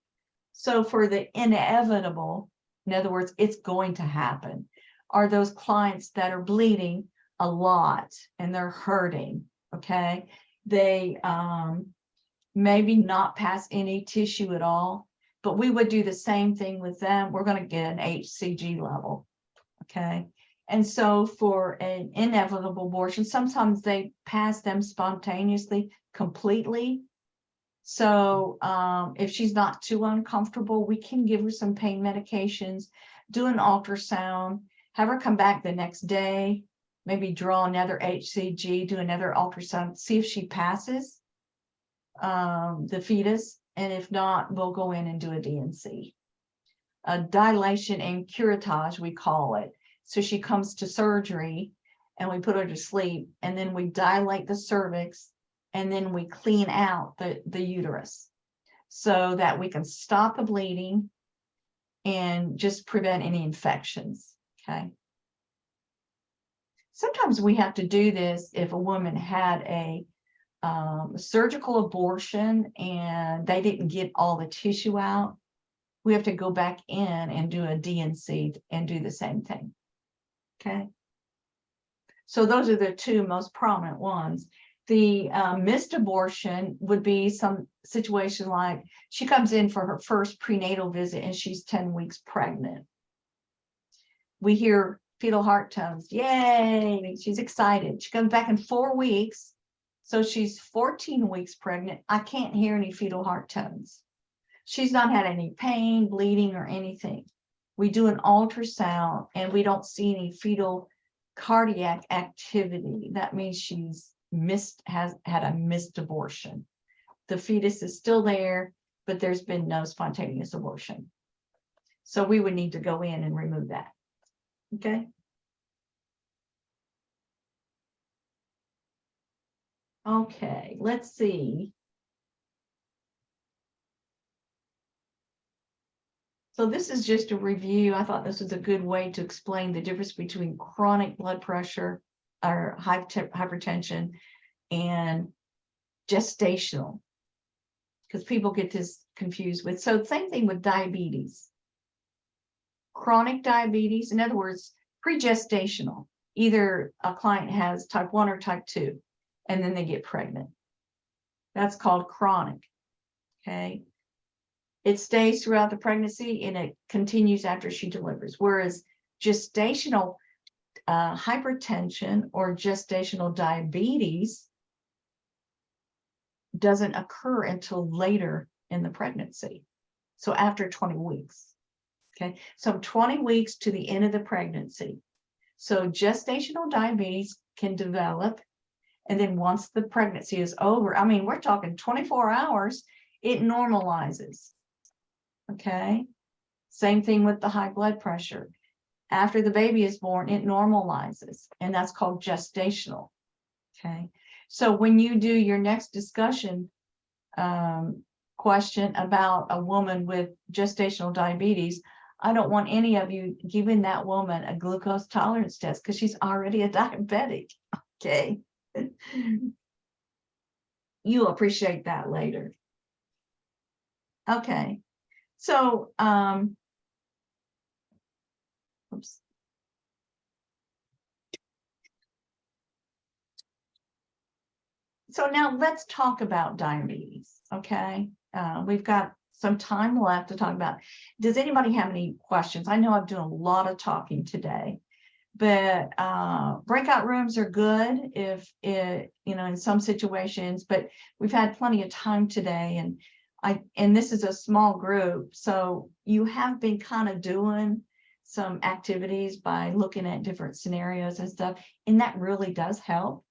So for the inevitable, in other words, it's going to happen, are those clients that are bleeding a lot and they're hurting. Okay. They maybe not pass any tissue at all, but we would do the same thing with them. We're going to get an HCG level. Okay. And so for an inevitable abortion, sometimes they pass them spontaneously, completely. So if she's not too uncomfortable, we can give her some pain medications, do an ultrasound, have her come back the next day, maybe draw another HCG, do another ultrasound, see if she passes the fetus. And if not, we'll go in and do a DNC. A dilation and curettage, we call it. So she comes to surgery and we put her to sleep, and then we dilate the cervix, and then we clean out the uterus so that we can stop the bleeding and just prevent any infections, okay? Sometimes we have to do this if a woman had a surgical abortion and they didn't get all the tissue out. We have to go back in and do a DNC and do the same thing, okay? So those are the two most prominent ones. The missed abortion would be some situation like she comes in for her first prenatal visit and she's 10 weeks pregnant. We hear fetal heart tones, yay, she's excited. She comes back in 4 weeks, so she's 14 weeks pregnant. I can't hear any fetal heart tones. She's not had any pain, bleeding, or anything. We do an ultrasound and we don't see any fetal cardiac activity. That means she's has had a missed abortion. The fetus is still there, but there's been no spontaneous abortion. So we would need to go in and remove that. Okay. Okay, let's see. So this is just a review. I thought this was a good way to explain the difference between chronic blood pressure or hypertension and gestational, because people get this confused with. So same thing with diabetes. Chronic diabetes, in other words, pre-gestational. Either a client has type 1 or type 2, and then they get pregnant. That's called chronic, okay? It stays throughout the pregnancy and it continues after she delivers. Whereas gestational hypertension or gestational diabetes doesn't occur until later in the pregnancy. So after 20 weeks. Okay, so 20 weeks to the end of the pregnancy. So gestational diabetes can develop, and then once the pregnancy is over, I mean, we're talking 24 hours, it normalizes. Okay, same thing with the high blood pressure. After the baby is born, it normalizes, and that's called gestational. Okay, so when you do your next discussion question about a woman with gestational diabetes, I don't want any of you giving that woman a glucose tolerance test because she's already a diabetic. Okay. You'll appreciate that later. Okay. So, oops. So now let's talk about diabetes. Okay. We've got some time left to talk about. Does anybody have any questions? I know I'm doing a lot of talking today, but breakout rooms are good if it, in some situations, but we've had plenty of time today, and this is a small group, so you have been kind of doing some activities by looking at different scenarios and stuff, and that really does help.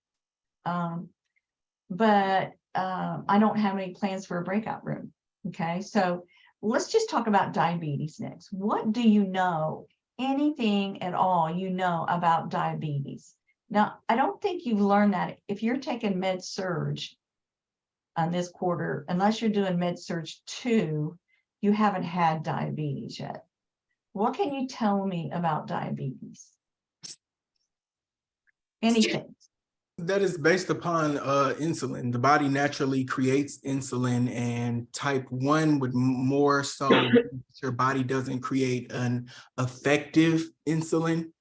But I don't have any plans for a breakout room. Okay, so let's just talk about diabetes next. What do you know? Anything at all you know about diabetes? Now, I don't think you've learned that if you're taking med-surg on this quarter, unless you're doing med-surg 2, you haven't had diabetes yet. What can you tell me about diabetes? Anything. That is based upon insulin. The body naturally creates insulin, and type 1 would more so your body doesn't create an effective insulin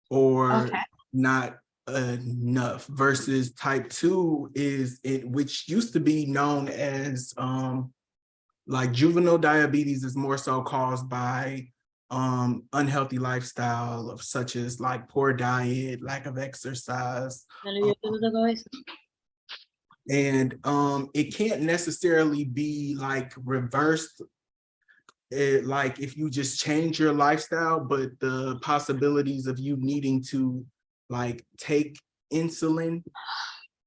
or not enough, versus type 2 is it, which used to be known as like juvenile diabetes, is more so caused by unhealthy lifestyle of such as like poor diet, lack of exercise, and it can't necessarily be like reversed, like if you just change your lifestyle, but the possibilities of you needing to like take insulin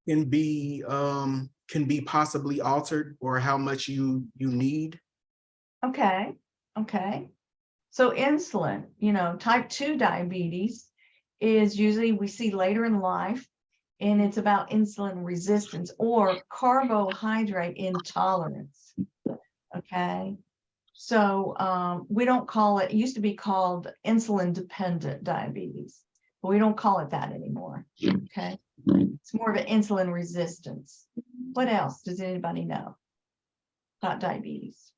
can be possibly altered, or how much you need. Okay. So insulin, type 2 diabetes is usually we see later in life, and it's about insulin resistance or carbohydrate intolerance. Okay. So we don't call it, it used to be called insulin dependent diabetes, but we don't call it that anymore. Okay. It's more of an insulin resistance. What else does anybody know about diabetes?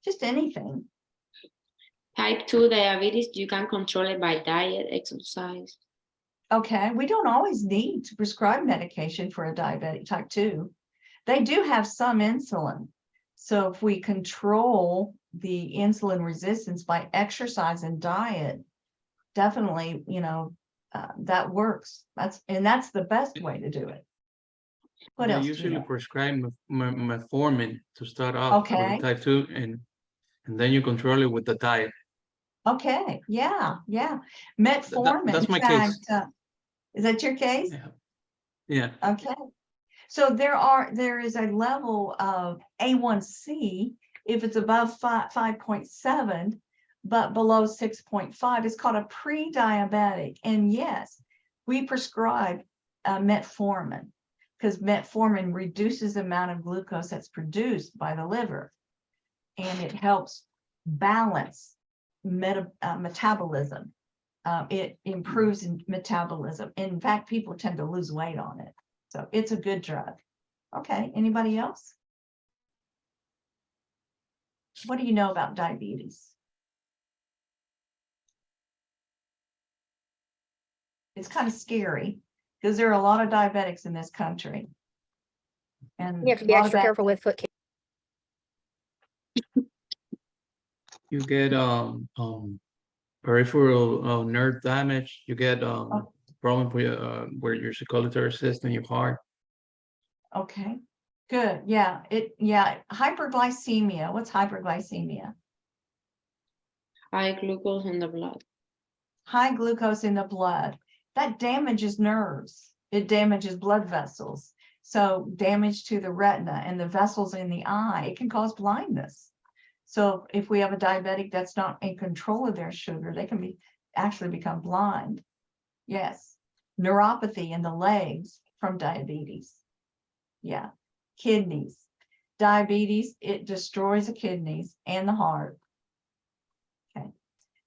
Just anything. Type 2 diabetes, you can control it by diet, exercise. Okay, we don't always need to prescribe medication for a diabetic type 2. They do have some insulin. So if we control the insulin resistance by exercise and diet, definitely, that works. That's the best way to do it. What They else do you usually know? prescribe metformin to start off with Okay. the type 2, and then you control it with the diet. Okay, yeah. Metformin, That's in my fact, case. is that your case? Yeah. Okay. So there is a level of A1C, if it's above 5.7, but below 6.5, it's called a pre-diabetic. And yes, we prescribe metformin because metformin reduces the amount of glucose that's produced by the liver, and it helps balance metabolism. It improves metabolism. In fact, people tend to lose weight on it. So it's a good drug. Okay, anybody else? What do you know about diabetes? It's kind of scary because there are a lot of diabetics in this country. And You have to be extra careful with foot care. You get peripheral nerve damage. You get problem where your circulatory system, your heart. Okay, good. Yeah, hyperglycemia. What's hyperglycemia? High glucose in the blood. High glucose in the blood. That damages nerves. It damages blood vessels. So damage to the retina and the vessels in the eye, it can cause blindness. So if we have a diabetic that's not in control of their sugar, they can actually become blind. Yes. Neuropathy in the legs from diabetes. Yeah. Kidneys. Diabetes, it destroys the kidneys and the heart. Okay.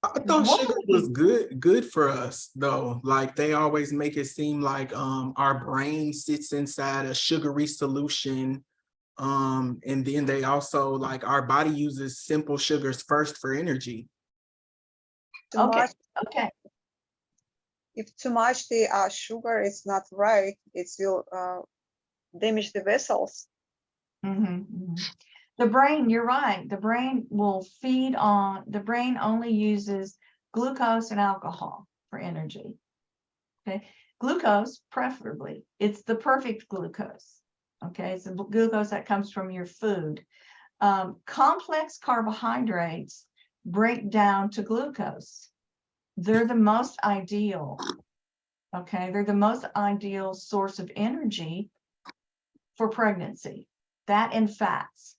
I thought sugar was good for us though. Like they always make it seem like our brain sits inside a sugary solution. And then they also like our body uses simple sugars first for energy. Okay. If too much the sugar is not right, it will damage the vessels. The brain, you're right. The brain the brain only uses glucose and alcohol for energy. Okay. Glucose, preferably, it's the perfect glucose. Okay. It's the glucose that comes from your food. Complex carbohydrates break down to glucose. They're the most ideal. Okay. They're the most ideal source of energy for pregnancy. That and fats.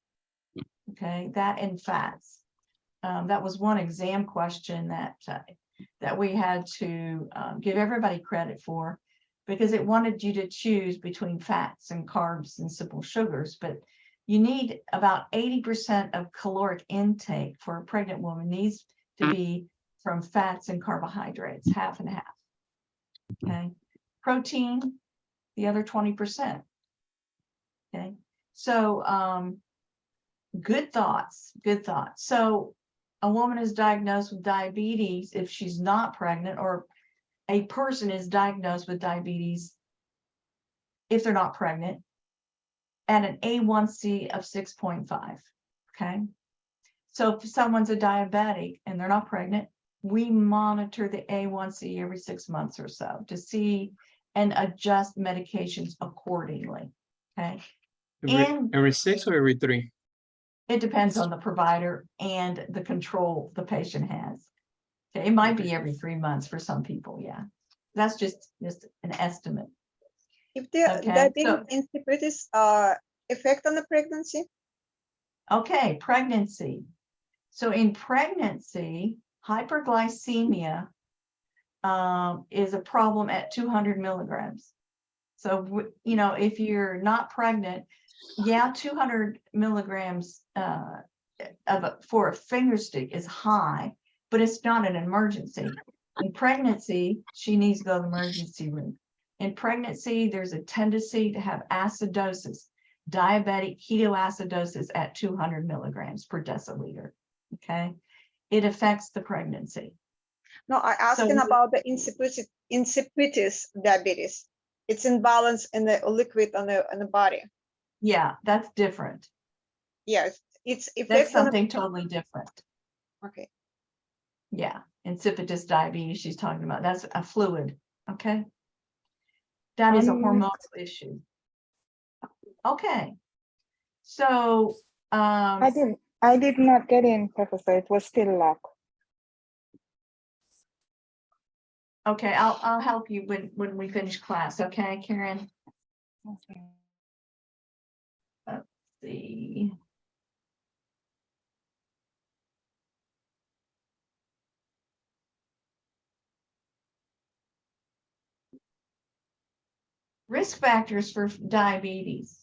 Okay, that and fats. That was one exam question that we had to give everybody credit for, because it wanted you to choose between fats and carbs and simple sugars. But you need about 80% of caloric intake for a pregnant woman needs to be from fats and carbohydrates, half and half. Okay, protein, the other 20%. Okay, so good thoughts. So a woman is diagnosed with diabetes if she's not pregnant, or a person is diagnosed with diabetes if they're not pregnant, at an A1C of 6.5. Okay. So if someone's a diabetic and they're not pregnant, we monitor the A1C every 6 months or so to see and adjust medications accordingly. Okay. Every 6 or every 3? It depends on the provider and the control the patient has. Okay, it might be every 3 months for some people. Yeah, that's just an estimate. If the diabetes insipidus effect on the pregnancy? Okay, pregnancy. So in pregnancy, hyperglycemia is a problem at 200 milligrams. So, if you're not pregnant, yeah, 200 milligrams for a finger stick is high, but it's not an emergency. In pregnancy, she needs to go to the emergency room. In pregnancy, there's a tendency to have acidosis, diabetic ketoacidosis at 200 milligrams per deciliter. Okay, it affects the pregnancy. No, I asking So- about the insipidus diabetes. It's imbalance in the liquid on the body. Yeah, that's different. Yes, it's That's effect on the, something totally different. okay. Yeah, insipidus diabetes she's talking about. That's a fluid. Okay. That is a hormonal issue. Okay. So, I did not get in, Professor. It was still locked. okay, I'll help you when we finish class. Okay, Karen. Okay. Let's see. Risk factors for diabetes.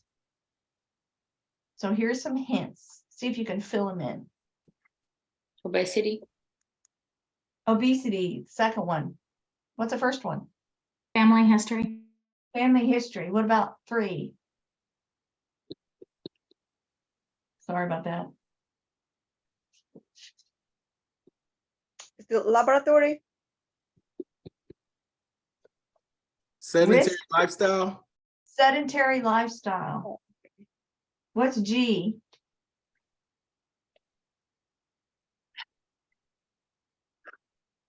So here's some hints. See if you can fill them in. Obesity. Obesity, second one. What's the first one? Family history. Family history. What about 3? Sorry about that. Is the laboratory? Sedentary Risk- lifestyle. Sedentary lifestyle. What's G?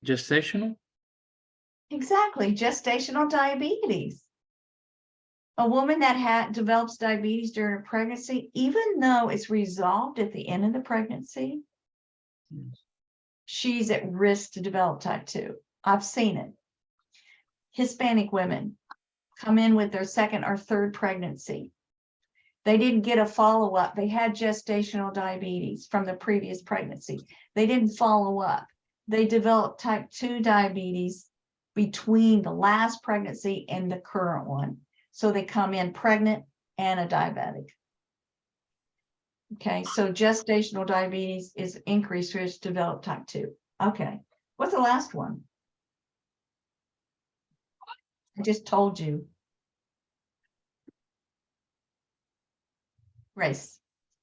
Gestational? Exactly, gestational diabetes. A woman that develops diabetes during a pregnancy, even though it's resolved at the end of the pregnancy, she's at risk to develop type 2. I've seen it. Hispanic women come in with their second or third pregnancy. They didn't get a follow-up. They had gestational diabetes from the previous pregnancy. They didn't follow up. They developed type 2 diabetes between the last pregnancy and the current one. So they come in pregnant and a diabetic. Okay, so gestational diabetes is increased risk to develop type 2. Okay, what's the last one? I just told you. Race.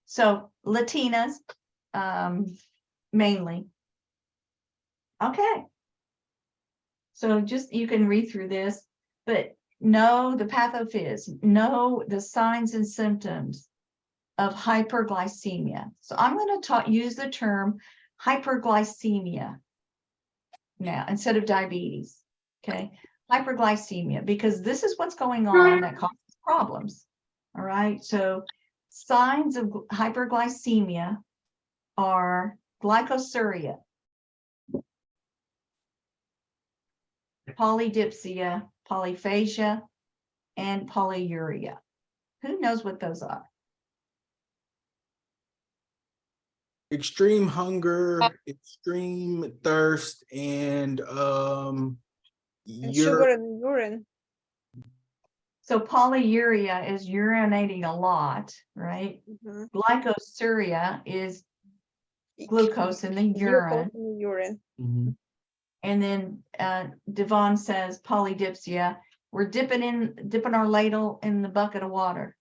So Latinas, mainly. Okay. So just, you can read through this, but know the pathophys, know the signs and symptoms of hyperglycemia. So I'm going to use the term hyperglycemia now instead of diabetes. Okay. Hyperglycemia, because this is what's going on that causes problems. All right. So signs of hyperglycemia are glycosuria, polydipsia, polyphagia, and polyuria. Who knows what those are? Extreme hunger, extreme thirst, and And sugar in the urine. So polyuria is urinating a lot, right? Mhm. Glycosuria is glucose in the urine. Glucose in the urine. Mhm. And then Devon says polydipsia. We're dipping our ladle in the bucket of water.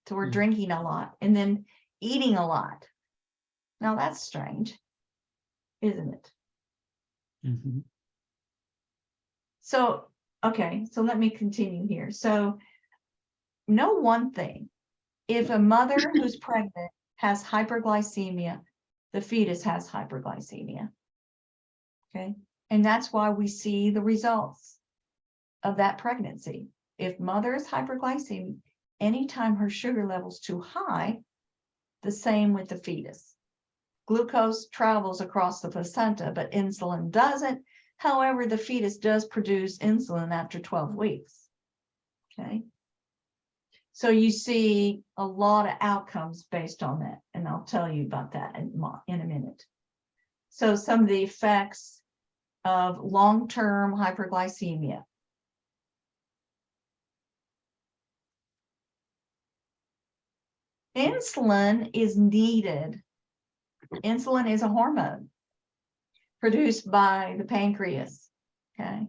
So we're drinking a lot and then eating a lot. Now that's strange, isn't it? Mhm. So, okay, so let me continue here. So know one thing. If a mother who's pregnant has hyperglycemia, the fetus has hyperglycemia. Okay. And that's why we see the results of that pregnancy. If mother is hyperglycemic, anytime her sugar level's too high, the same with the fetus. Glucose travels across the placenta, but insulin doesn't. However, the fetus does produce insulin after 12 weeks. Okay. So you see a lot of outcomes based on that, and I'll tell you about that in a minute. So some of the effects of long-term hyperglycemia. Insulin is needed Insulin is a hormone produced by the pancreas, okay?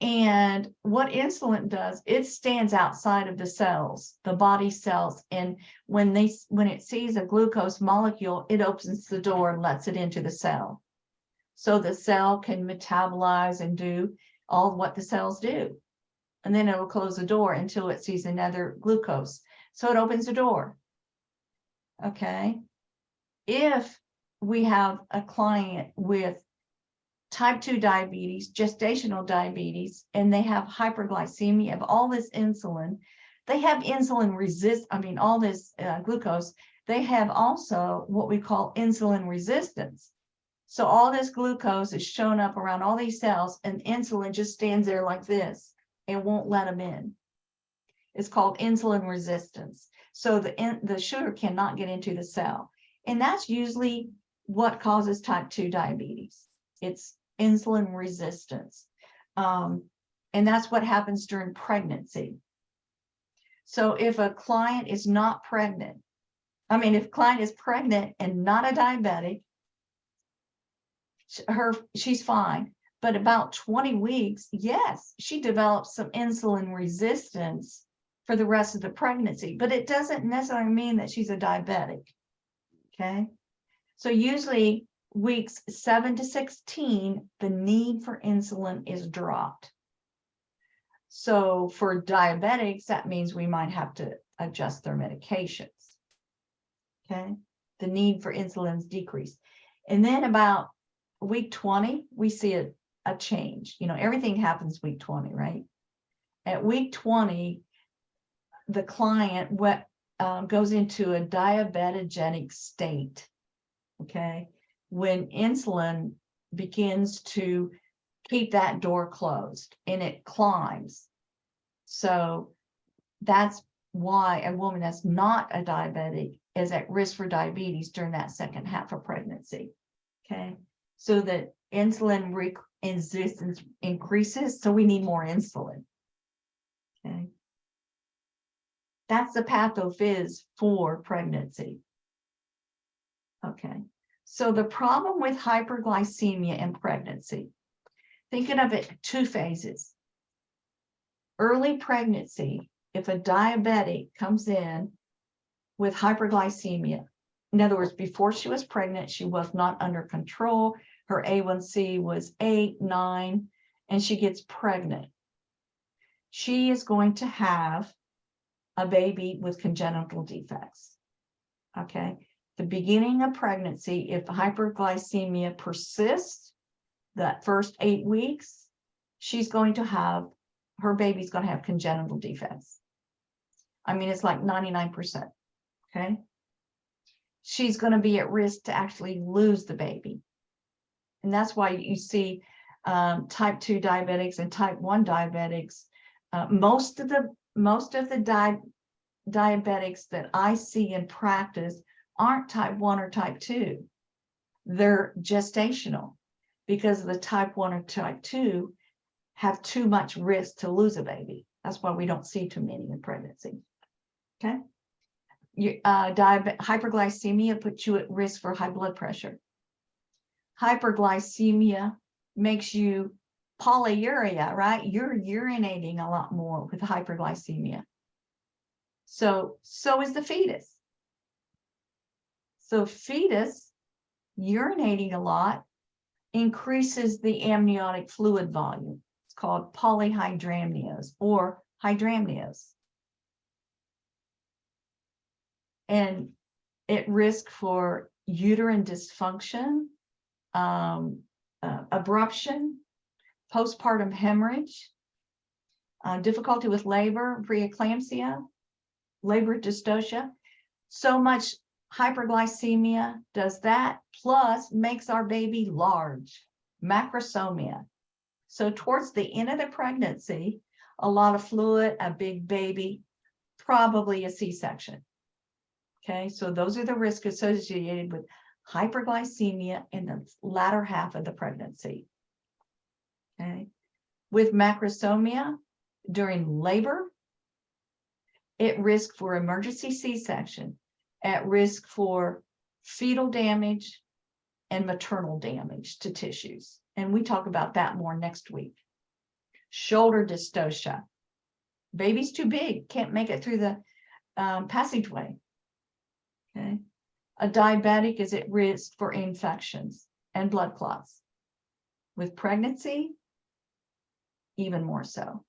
And what insulin does, it stands outside of the cells, the body cells, and when it sees a glucose molecule, it opens the door and lets it into the cell. So the cell can metabolize and do all what the cells do. And then it'll close the door until it sees another glucose. So it opens the door. Okay. If we have a client with type 2 diabetes, gestational diabetes, and they have hyperglycemia of all this insulin, they have insulin all this glucose, they have also what we call insulin resistance. So all this glucose is shown up around all these cells, and insulin just stands there like this and won't let them in. It's called insulin resistance. So the sugar cannot get into the cell. And that's usually what causes type 2 diabetes. It's insulin resistance. And that's what happens during pregnancy. So if a client is not pregnant, if a client is pregnant and not a diabetic, she's fine. But about 20 weeks, yes, she develops some insulin resistance for the rest of the pregnancy, but it doesn't necessarily mean that she's a diabetic. Okay. So usually weeks 7 to 16, the need for insulin is dropped. So for diabetics, that means we might have to adjust their medications. Okay. The need for insulin is decreased. And then about week 20, we see a change. Everything happens week 20, right? At week 20, the client goes into a diabetogenic state, okay? When insulin begins to keep that door closed and it climbs. So that's why a woman that's not a diabetic is at risk for diabetes during that second half of pregnancy, okay? So that insulin resistance increases, so we need more insulin, okay? That's the pathophys for pregnancy. Okay, so the problem with hyperglycemia in pregnancy, thinking of it 2 phases. Early pregnancy, if a diabetic comes in with hyperglycemia, in other words, before she was pregnant, she was not under control, her A1C was 8, 9, and she gets pregnant. She is going to have a baby with congenital defects. Okay. The beginning of pregnancy, if hyperglycemia persists, that first 8 weeks, her baby's going to have congenital defects. It's like 99%. Okay. She's going to be at risk to actually lose the baby. And that's why you see type 2 diabetics and type 1 diabetics. Most of the diabetics that I see in practice aren't type 1 or type 2. They're gestational because the type 1 or type 2 have too much risk to lose a baby. That's why we don't see too many in pregnancy. Okay. Hyperglycemia puts you at risk for high blood pressure. Hyperglycemia makes you polyuria, right? You're urinating a lot more with hyperglycemia. So is the fetus. So fetus urinating a lot increases the amniotic fluid volume. It's called polyhydramnios or hydramnios. And at risk for uterine dysfunction, abruption, postpartum hemorrhage, difficulty with labor, preeclampsia, labor dystocia. So much hyperglycemia does that, plus makes our baby large, macrosomia. So towards the end of the pregnancy, a lot of fluid, a big baby, probably a C-section. Okay, so those are the risks associated with hyperglycemia in the latter half of the pregnancy. Okay, with macrosomia during labor, at risk for emergency C-section, at risk for fetal damage, and maternal damage to tissues. And we talk about that more next week. Shoulder dystocia. Baby's too big, can't make it through the passageway. Okay. A diabetic is at risk for infections and blood clots. With pregnancy, even more so.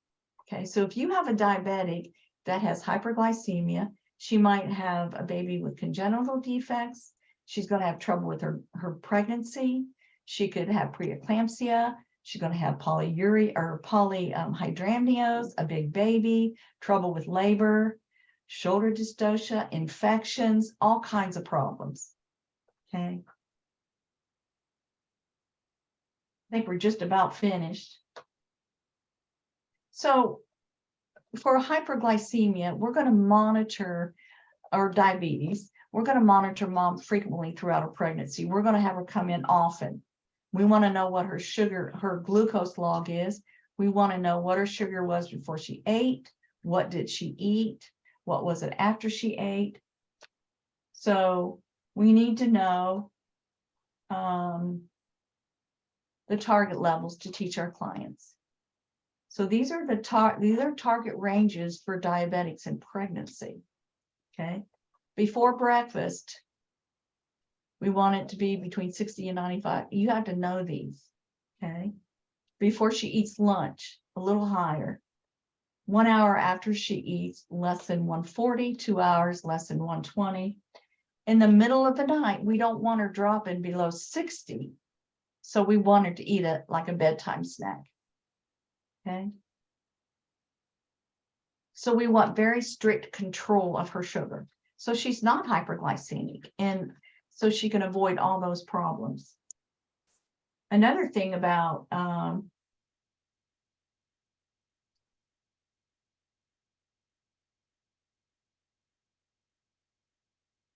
Okay, so if you have a diabetic that has hyperglycemia, she might have a baby with congenital defects. She's going to have trouble with her pregnancy. She could have preeclampsia. She's going to have polyuria or polyhydramnios, a big baby, trouble with labor, shoulder dystocia, infections, all kinds of problems. Okay. I think we're just about finished. So for hyperglycemia, we're going to monitor, or diabetes, we're going to monitor mom frequently throughout her pregnancy. We're going to have her come in often. We want to know what her sugar, her glucose log is. We want to know what her sugar was before she ate. What did she eat? What was it after she ate? So we need to know the target levels to teach our clients. So these are target ranges for diabetics in pregnancy. Okay. Before breakfast, we want it to be between 60 and 95. You have to know these. Okay. Before she eats lunch, a little higher. 1 hour after she eats, less than 140, 2 hours, less than 120. In the middle of the night, we don't want her dropping below 60. So we want her to eat it like a bedtime snack. Okay. So we want very strict control of her sugar. So she's not hyperglycemic, and so she can avoid all those problems. Another thing about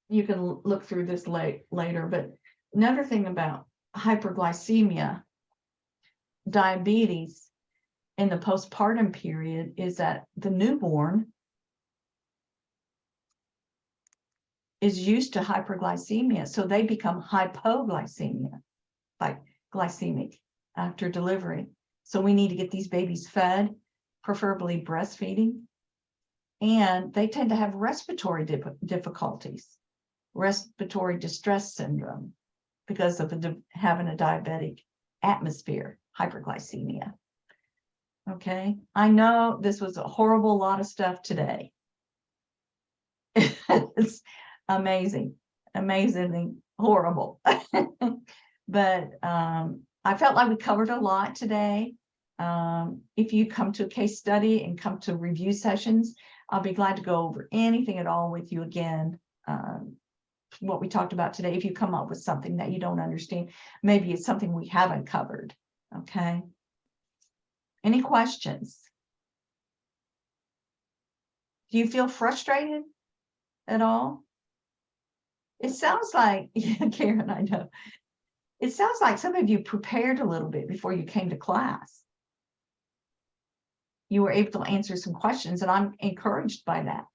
you can look through this later, but another thing about hyperglycemia, diabetes in the postpartum period is that the newborn is used to hyperglycemia, so they become hypoglycemia, like glycemic after delivery. So we need to get these babies fed, preferably breastfeeding, and they tend to have respiratory difficulties, respiratory distress syndrome, because of having a diabetic atmosphere, hyperglycemia. Okay, I know this was a horrible lot of stuff today. It's amazingly horrible. But I felt like we covered a lot today. If you come to a case study and come to review sessions, I'll be glad to go over anything at all with you again. What we talked about today, if you come up with something that you don't understand, maybe it's something we haven't covered. Okay. Any questions? Do you feel frustrated at all? It sounds like, yeah, Karen, I know. It sounds like some of you prepared a little bit before you came to class. You were able to answer some questions, and I'm encouraged by that.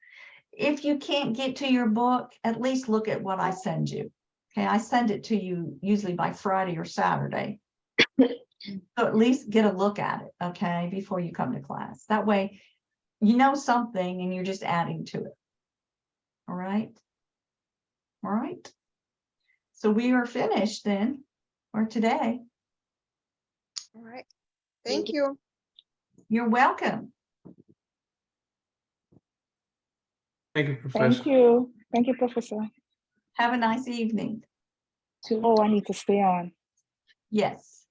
If you can't get to your book, at least look at what I send you. Okay, I send it to you usually by Friday or Saturday. So at least get a look at it, okay, before you come to class. That way, you know something and you're just adding to it. All right. All right. So we are finished then, or today. All right. Thank you. You're welcome. Thank you, Professor. Thank you. Thank you, Professor. Have a nice evening. Oh, I need to stay on. Yes.